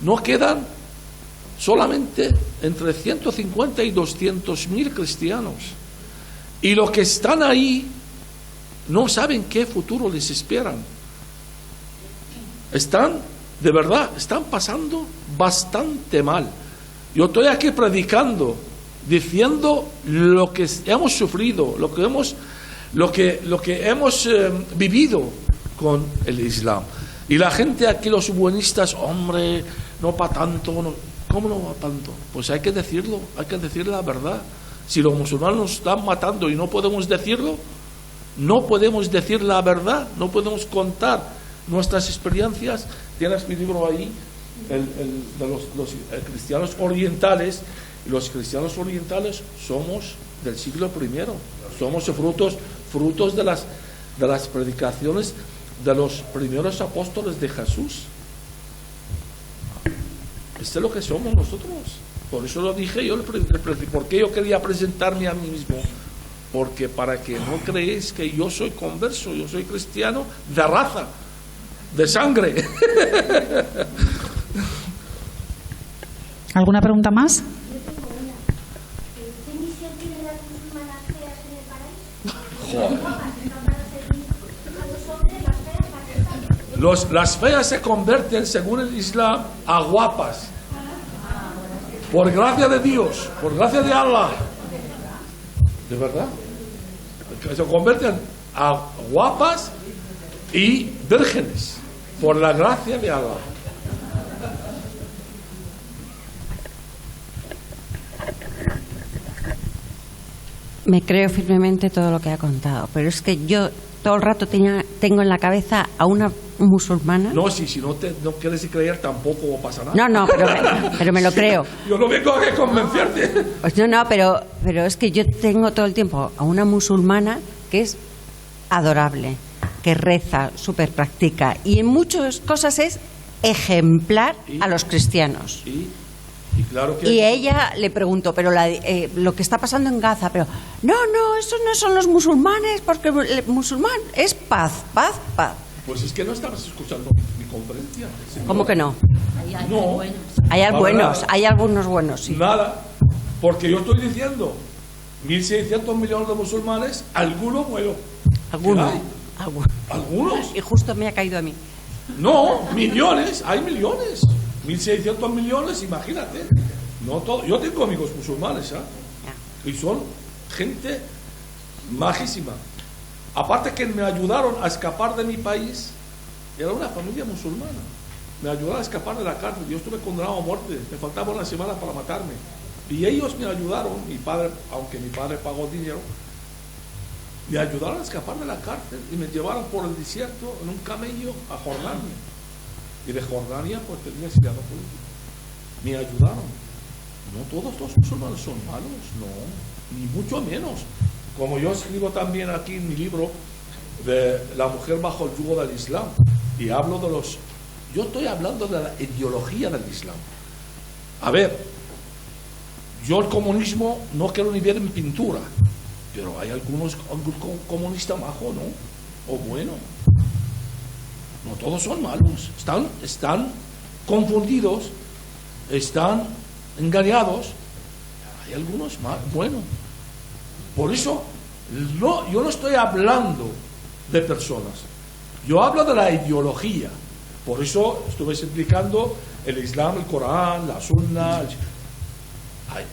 no quedan solamente entre 150 y 200.000 cristianos. Y los que están ahí no saben qué futuro les esperan. De verdad, están pasando bastante mal. Yo estoy aquí predicando, diciendo lo que hemos sufrido, lo que hemos vivido con el Islam. Y la gente aquí, los buenistas, hombre, no para tanto. No. ¿Cómo no va tanto? Pues hay que decirlo, hay que decir la verdad. Si los musulmanes nos están matando y no podemos decirlo, no podemos decir la verdad, no podemos contar nuestras experiencias. Tienes mi libro ahí, de los cristianos orientales. Y los cristianos orientales somos del siglo I, somos frutos de las predicaciones de los primeros apóstoles de Jesús. Esto es lo que somos nosotros. Por eso lo dije yo, porque yo quería presentarme a mí mismo. Porque para que no creéis que yo soy converso, yo soy cristiano de raza, de sangre. ¿Alguna pregunta más? ¿Qué misión tienen las musulmanas feas en el paraíso? Las feas se convierten, según el Islam, a guapas. Por gracia de Dios, por gracia de Allah. ¿De verdad? Se convierten a guapas y vírgenes, por la gracia de Allah. Me creo firmemente todo lo que ha contado, pero es que yo todo el rato tengo en la cabeza a una musulmana. No, si no quieres creer tampoco pasa nada. No, pero me lo creo. Yo no vengo a convencerte. Pues no, pero es que yo tengo todo el tiempo a una musulmana que es adorable, que reza, súper practica y en muchas cosas es ejemplar a los cristianos. Y claro que y ella le preguntó, pero lo que está pasando en Gaza, pero no, esos no son los musulmanes, porque el musulmán es paz. Pues es que no estabas escuchando mi conferencia. ¿Cómo que no? No. Hay algunos buenos, sí. Nada, porque yo estoy diciendo 1.600 millones de musulmanes, algunos buenos. Algunos. Algunos. Y justo me ha caído a mí. No, millones, hay millones. 1.600 millones, imagínate. No todo. Yo tengo amigos musulmanes, y son gente majísima. Aparte que me ayudaron a escapar de mi país, era una familia musulmana. Me ayudaron a escapar de la cárcel. Yo estuve condenado a muerte, me faltaba una semana para matarme. Y ellos me ayudaron, mi padre, aunque mi padre pagó dinero, me ayudaron a escapar de la cárcel y me llevaron por el desierto en un camello a Jordania. Y de Jordania pues tenía exiliado político. Me ayudaron. No todos los musulmanes son malos, no, ni mucho menos. Como yo escribo también aquí en mi libro de la mujer bajo el yugo del Islam, y hablo de yo estoy hablando de la ideología del Islam. A ver, yo el comunismo no quiero ni ver en pintura, pero hay algún comunista majo, ¿no? O bueno. No todos son malos, están confundidos, están engañados. Hay algunos buenos. Por eso yo no estoy hablando de personas, yo hablo de la ideología. Por eso estuve explicando el Islam, el Corán, la Sunna.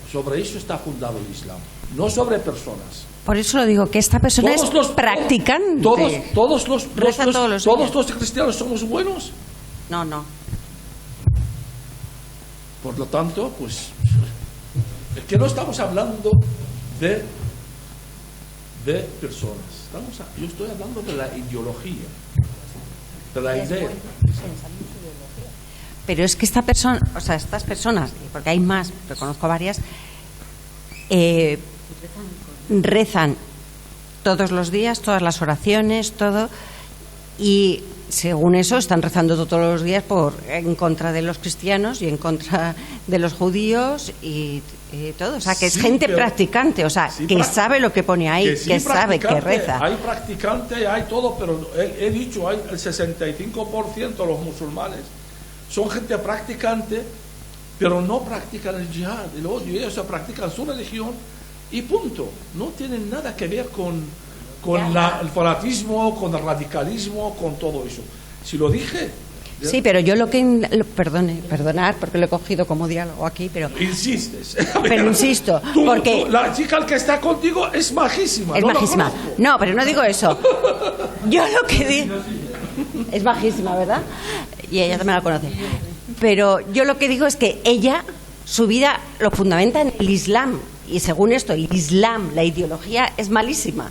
Sobre eso está fundado el Islam, no sobre personas. Por eso lo digo, que esta persona es practicante. Todos los días. cristianos somos buenos. No. Por lo tanto, pues, es que no estamos hablando de personas. Yo estoy hablando de la ideología, de la idea. Pero es que esta persona, o sea, estas personas, porque hay más, pero conozco varias, rezan todos los días, todas las oraciones, todo, y según eso están rezando todos los días en contra de los cristianos y en contra de los judíos y todo. O sea, que es gente practicante, o sea, que sabe lo que pone ahí, que sabe que reza. Hay practicante, hay todo, pero he dicho, hay el 65% de los musulmanes son gente practicante, pero no practican el jihad, el odio, ellos practican su religión y punto. No tienen nada que ver con el fanatismo, con el radicalismo, con todo eso. Si lo dije... Sí, pero yo perdonar porque lo he cogido como diálogo aquí, pero... Insistes. Pero insisto, porque... La chica que está contigo es majísima. Es majísima. No, pero no digo eso. Yo lo que digo... Es majísima, ¿verdad? Y ella también la conoce. Pero yo lo que digo es que ella, su vida lo fundamenta en el Islam. Y según esto, el Islam, la ideología, es malísima.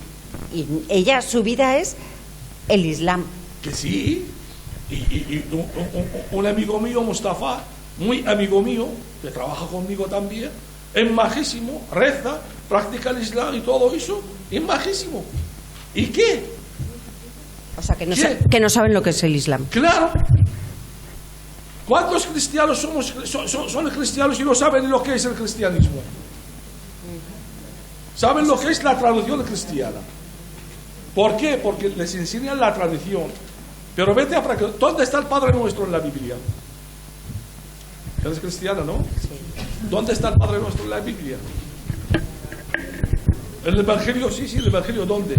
Y ella, su vida es el Islam. Que sí. Y un amigo mío, Mustafa, muy amigo mío, que trabaja conmigo también, es majísimo, reza, practica el Islam y todo eso, es majísimo. ¿Y qué? O sea, que no saben lo que es el Islam. Claro. ¿Cuántos cristianos son cristianos y no saben lo que es el cristianismo? Saben lo que es la tradición cristiana. ¿Por qué? Porque les enseñan la tradición. Pero vete a practicar. ¿Dónde está el Padre Nuestro en la Biblia? ¿Eres cristiano, no? Sí. ¿Dónde está el Padre Nuestro en la Biblia? ¿El Evangelio? Sí, el Evangelio. ¿Dónde?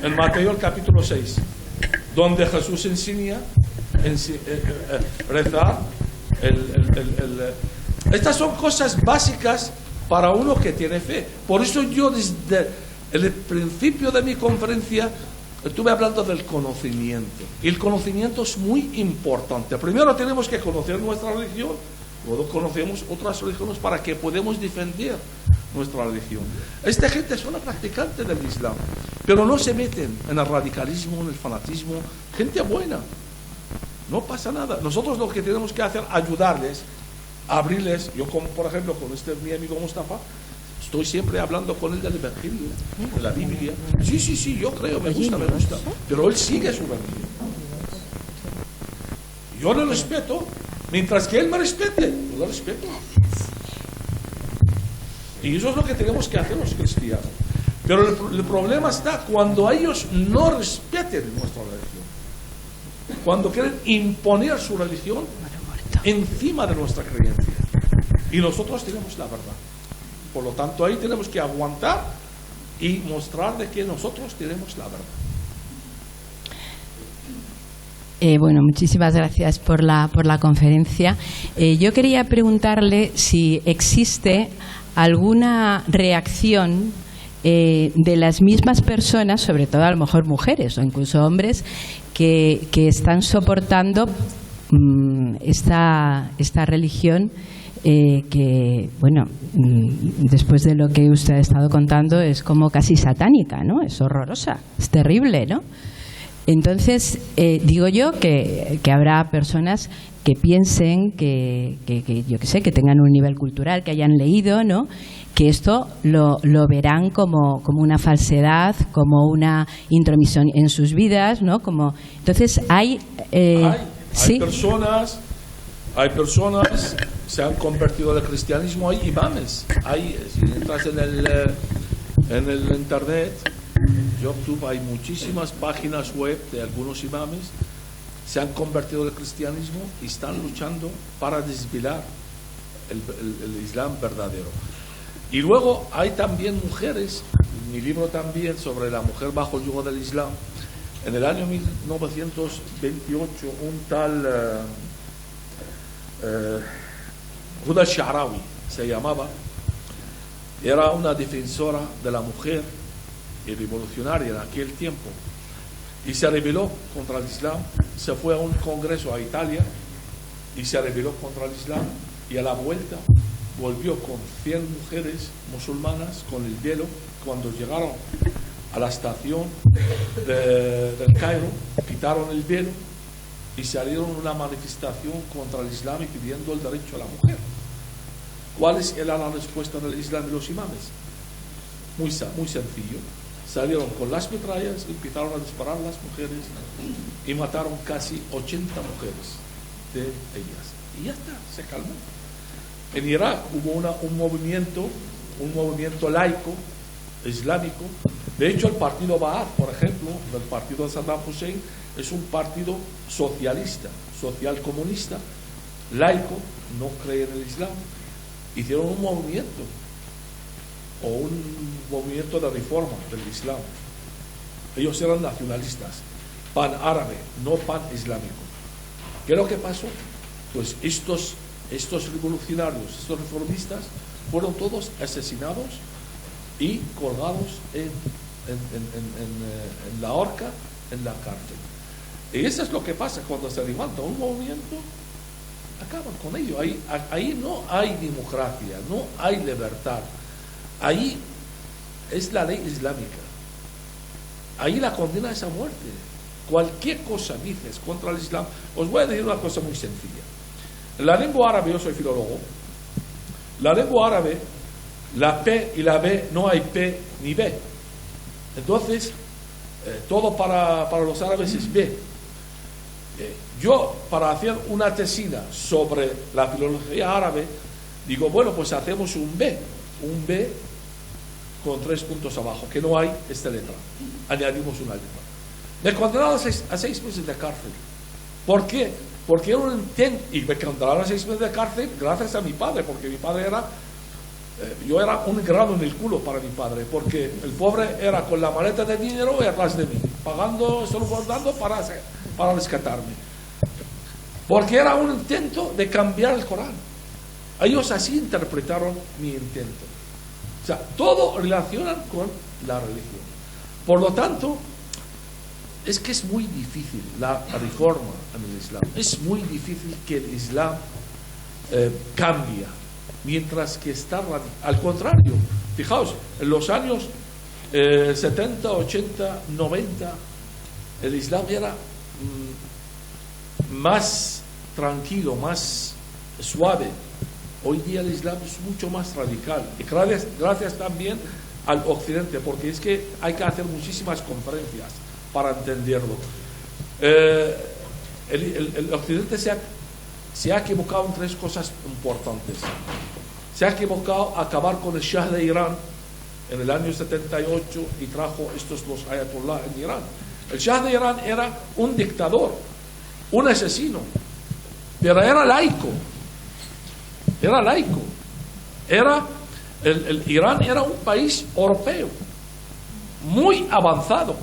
En Mateo, el capítulo 6. Donde Jesús enseña rezar. Estas son cosas básicas para uno que tiene fe. Por eso yo desde el principio de mi conferencia estuve hablando del conocimiento. Y el conocimiento es muy importante. Primero tenemos que conocer nuestra religión, luego conocemos otras religiones para que podamos defender nuestra religión. Esta gente es una practicante del Islam, pero no se meten en el radicalismo, en el fanatismo. Gente buena. No pasa nada. Nosotros lo que tenemos que hacer es ayudarles, abrirles. Yo, como por ejemplo, con mi amigo Mustafa, estoy siempre hablando con él del Evangelio, de la Biblia. Sí, yo creo, me gusta. Pero él sigue su religión. Yo le respeto, mientras que él me respete, yo le respeto. Y eso es lo que tenemos que hacer los cristianos. Pero el problema está cuando ellos no respeten nuestra religión. Cuando quieren imponer su religión encima de nuestra creencia. Y nosotros tenemos la verdad. Por lo tanto, ahí tenemos que aguantar y mostrar de que nosotros tenemos la verdad. Bueno, muchísimas gracias por la conferencia. Yo quería preguntarle si existe alguna reacción de las mismas personas, sobre todo a lo mejor mujeres o incluso hombres, que están soportando esta religión que, bueno, después de lo que usted ha estado contando, es como casi satánica, ¿no? Es horrorosa, es terrible, ¿no? Entonces, digo yo que habrá personas que piensen, que yo qué sé, que tengan un nivel cultural, que hayan leído, ¿no?, que esto lo verán como una falsedad, como una intromisión en sus vidas, ¿no? Entonces, hay personas se han convertido al cristianismo, hay imames, si entras en el internet, YouTube, hay muchísimas páginas web de algunos imames, se han convertido al cristianismo y están luchando para desvelar el Islam verdadero. Y luego hay también mujeres, mi libro también sobre la mujer bajo el yugo del Islam. En el año 1928 un tal Huda Sha'rawi se llamaba, era una defensora de la mujer y revolucionaria en aquel tiempo, y se rebeló contra el Islam, se fue a un congreso a Italia y se rebeló contra el Islam, y a la vuelta volvió con 100 mujeres musulmanas con el velo. Cuando llegaron a la estación del Cairo, quitaron el velo y salieron una manifestación contra el Islam y pidiendo el derecho a la mujer. ¿Cuál era la respuesta del Islam y los imames? Muy sencillo. Salieron con las metrallas y empezaron a disparar a las mujeres y mataron casi 80 mujeres de ellas. Y ya está, se calmó. En Irak hubo un movimiento laico, islámico. De hecho, el partido Ba'ath, por ejemplo, el partido de Saddam Hussein, es un partido socialista, social comunista, laico, no cree en el Islam. Hicieron un movimiento de reforma del Islam. Ellos eran nacionalistas, pan-árabe, no pan-islámico. ¿Qué es lo que pasó? Pues estos revolucionarios, estos reformistas, fueron todos asesinados y colgados en la horca, en la cárcel. Y eso es lo que pasa cuando se levanta un movimiento, acaban con ello. Ahí no hay democracia, no hay libertad. Ahí es la ley islámica. Ahí la condena es a muerte. Cualquier cosa dices contra el Islam. Os voy a decir una cosa muy sencilla. En la lengua árabe, yo soy filólogo, la lengua árabe, la P y la B, no hay P ni B. Entonces, todo para los árabes es B. Yo, para hacer una tesina sobre la filología árabe, digo, bueno, pues hacemos un B con 3 puntos abajo, que no hay esta letra. Añadimos una letra. Me condenaron a 6 meses de cárcel. ¿Por qué? Porque era un intento, y me condenaron a 6 meses de cárcel gracias a mi padre, porque mi padre yo era un grano en el culo para mi padre, porque el pobre era con la maleta de dinero y atrás de mí, pagando, solo guardando para rescatarme. Porque era un intento de cambiar el Corán. Ellos así interpretaron mi intento. O sea, todo relacionan con la religión. Por lo tanto, es que es muy difícil la reforma en el Islam. Es muy difícil que el Islam cambie, mientras que está al contrario. Fijaos, en los años 70, 80, 90, el Islam era más tranquilo, más suave. Hoy día el Islam es mucho más radical. Y gracias también al Occidente, porque es que hay que hacer muchísimas conferencias para entenderlo. El Occidente se ha equivocado en 3 cosas importantes. Se ha equivocado a acabar con el Shah de Irán en el año 78 y trajo los ayatollah en Irán. El Shah de Irán era un dictador, un asesino, pero era laico. Irán era un país europeo muy avanzado.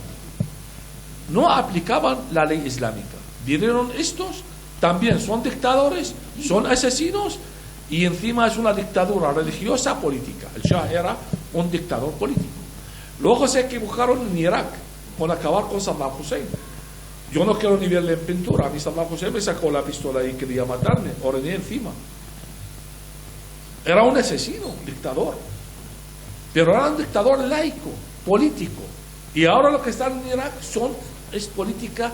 No aplicaban la ley islámica. Dijeron, estos también son dictadores, son asesinos, y encima es una dictadura religiosa política. El Shah era un dictador político. Luego se equivocaron en Irak con acabar con Saddam Hussein. Yo no quiero ni verle en pintura. A mí Saddam Hussein me sacó la pistola y quería matarme, oriné encima. Era un asesino, dictador. Pero era un dictador laico, político. Y ahora lo que está en Irak es política,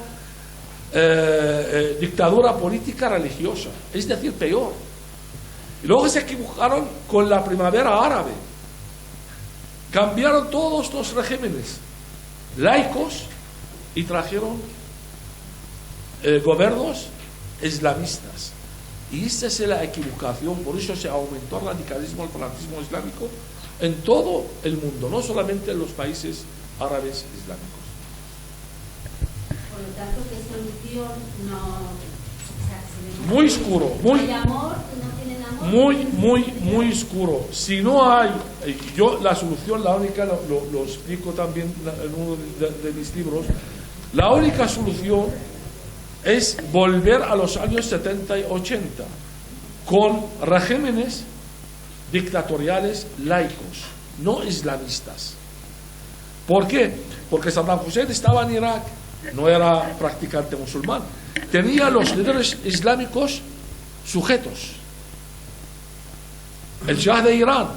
dictadura política religiosa. Es decir, peor. Y luego se equivocaron con la primavera árabe. Cambiaron todos los regímenes laicos y trajeron gobiernos islamistas. Y esta es la equivocación. Por eso se aumentó el radicalismo, el fanatismo islámico en todo el mundo, no solamente en los países árabes islámicos. Por lo tanto, ¿qué solución no? O sea, muy oscuro, muy. ¿Hay amor? ¿No tienen amor? Muy oscuro. Si no hay, yo la solución, la única, lo explico también en uno de mis libros, la única solución es volver a los años 70 y 80 con regímenes dictatoriales laicos. no islamistas. ¿Por qué? Porque Saddam Hussein estaba en Irak, no era practicante musulmán. Tenía los líderes islámicos sujetos. El Shah de Irán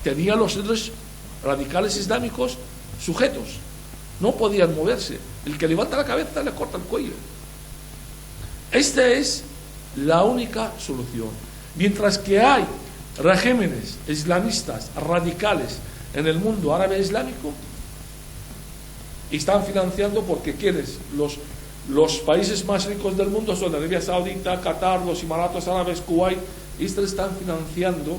tenía los líderes radicales islámicos sujetos. No podían moverse. El que levanta la cabeza le corta el cuello. Esta es la única solución. Mientras que hay regímenes islamistas radicales en el mundo árabe islámico, y están financiando porque quieres los países más ricos del mundo son Arabia Saudita, Qatar, los Emiratos Árabes, Kuwait, y estos están financiando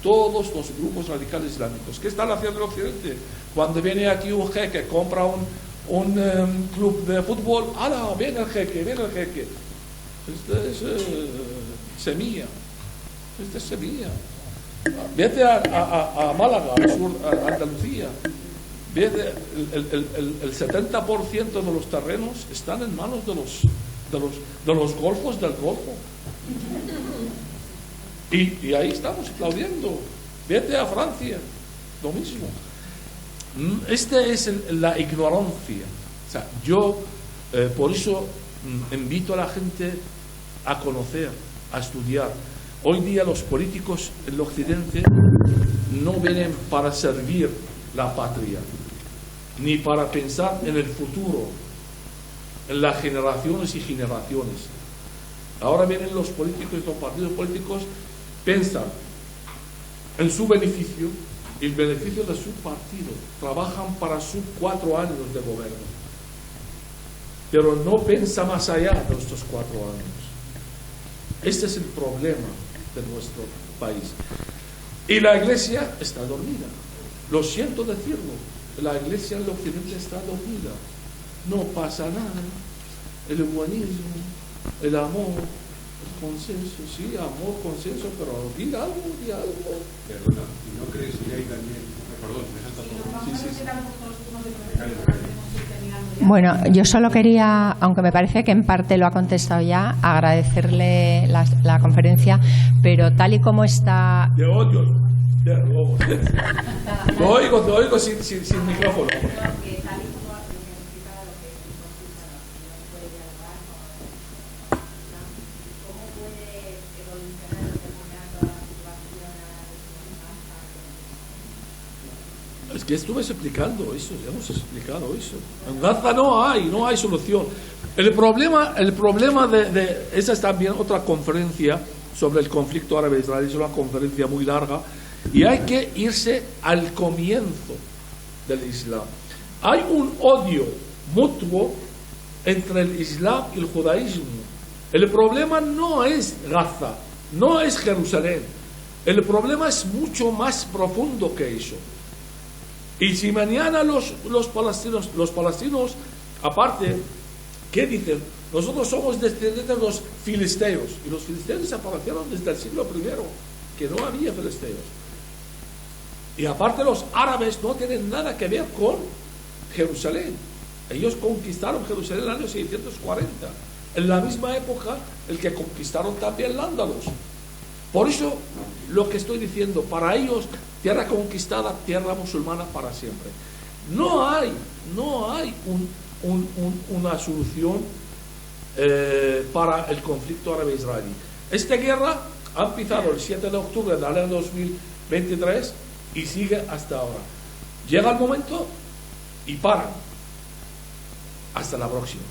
todos los grupos radicales islámicos. ¿Qué están haciendo el Occidente? Cuando viene aquí un jeque, compra un club de fútbol, ¡hala! Viene el jeque, viene el jeque. Esta es semilla. Esta es semilla. Vete a Málaga, al sur, a Andalucía. Vete, el 70% de los terrenos están en manos de los golfos del Golfo. Y ahí estamos aplaudiendo. Vete a Francia, lo mismo. Esta es la ignorancia. O sea, yo por eso invito a la gente a conocer, a estudiar. Hoy día los políticos en el Occidente no vienen para servir la patria, ni para pensar en el futuro, en las generaciones y generaciones. Ahora vienen los políticos, los partidos políticos, piensan en su beneficio y el beneficio de su partido. Trabajan para sus 4 años de gobierno, pero no piensa más allá de estos 4 años. Este es el problema de nuestro país. Y la Iglesia está dormida. Lo siento decirlo, la Iglesia en el Occidente está dormida. No pasa nada. El humanismo, el amor, el consenso, sí, amor, consenso, pero di algo, di algo. Perdona, ¿y no crees que hay también... Perdón, me salta todo. Sí, sí, sí. Bueno, yo solo quería, aunque me parece que en parte lo ha contestado ya, agradecerle la conferencia, pero tal y como está... Te odio. Te oigo sin micrófono. Es que estuve explicando eso, ya hemos explicado eso. En Gaza no hay solución. El problema de esa es también otra conferencia sobre el conflicto árabe-israelí, es una conferencia muy larga, y hay que irse al comienzo del Islam. Hay un odio mutuo entre el Islam y el judaísmo. El problema no es Gaza, no es Jerusalén. El problema es mucho más profundo que eso. Y si mañana los palestinos, aparte, ¿qué dicen? Nosotros somos descendientes de los filisteos. Y los filisteos desaparecieron desde el siglo I, que no había filisteos. Y aparte los árabes no tienen nada que ver con Jerusalén. Ellos conquistaron Jerusalén en el año 640. En la misma época, el que conquistaron también el Andalus. Por eso, lo que estoy diciendo, para ellos, tierra conquistada, tierra musulmana para siempre. No hay una solución para el conflicto árabe-israelí. Esta guerra ha empezado el 7 de octubre del año 2023 y sigue hasta ahora. Llega el momento y paran. Hasta la próxima.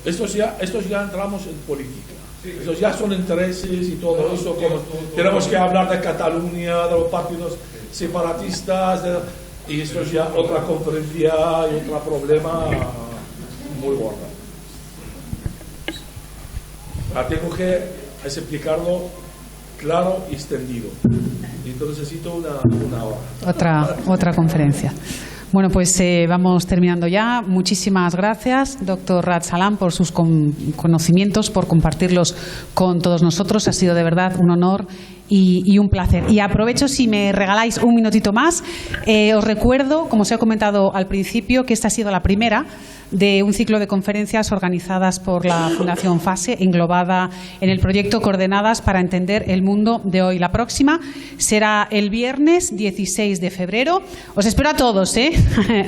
Estos ya entramos en política. Estos ya son intereses y todo eso. Tenemos que hablar de Cataluña, de los partidos separatistas, y esto es ya otra conferencia y otro problema muy gordo. Tengo que explicarlo claro y extendido. Y entonces necesito una hora. Otra conferencia. Bueno, pues vamos terminando ya. Muchísimas gracias, doctor Raad Salam, por sus conocimientos, por compartirlos con todos nosotros. Ha sido de verdad un honor y un placer. Y aprovecho, si me regaláis un minutito más, os recuerdo, como os he comentado al principio, que esta ha sido la primera de un ciclo de conferencias organizadas por la Fundación FASE, englobada en el proyecto Coordenadas para entender el mundo de hoy. La próxima será el viernes 16 de febrero. Os espero a todos,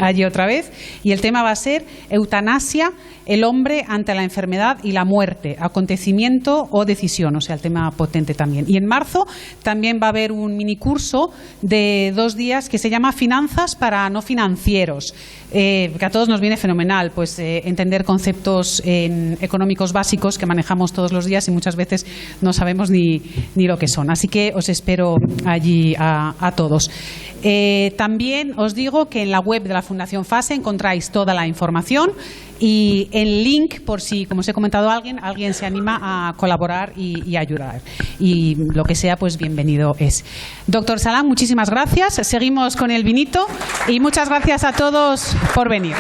allí otra vez. Y el tema va a ser eutanasia, el hombre ante la enfermedad y la muerte, acontecimiento o decisión, o sea, el tema potente también. Y en marzo también va a haber un minicurso de 2 días que se llama Finanzas para no financieros, que a todos nos viene fenomenal, pues entender conceptos económicos básicos que manejamos todos los días y muchas veces no sabemos ni lo que son. Así que os espero allí a todos. También os digo que en la web de la Fundación FASE encontráis toda la información y el link, por si, como os he comentado, alguien se anima a colaborar y ayudar. Y lo que sea, pues bienvenido es. Doctor Salam, muchísimas gracias. Seguimos con el vinito y muchas gracias a todos por venir.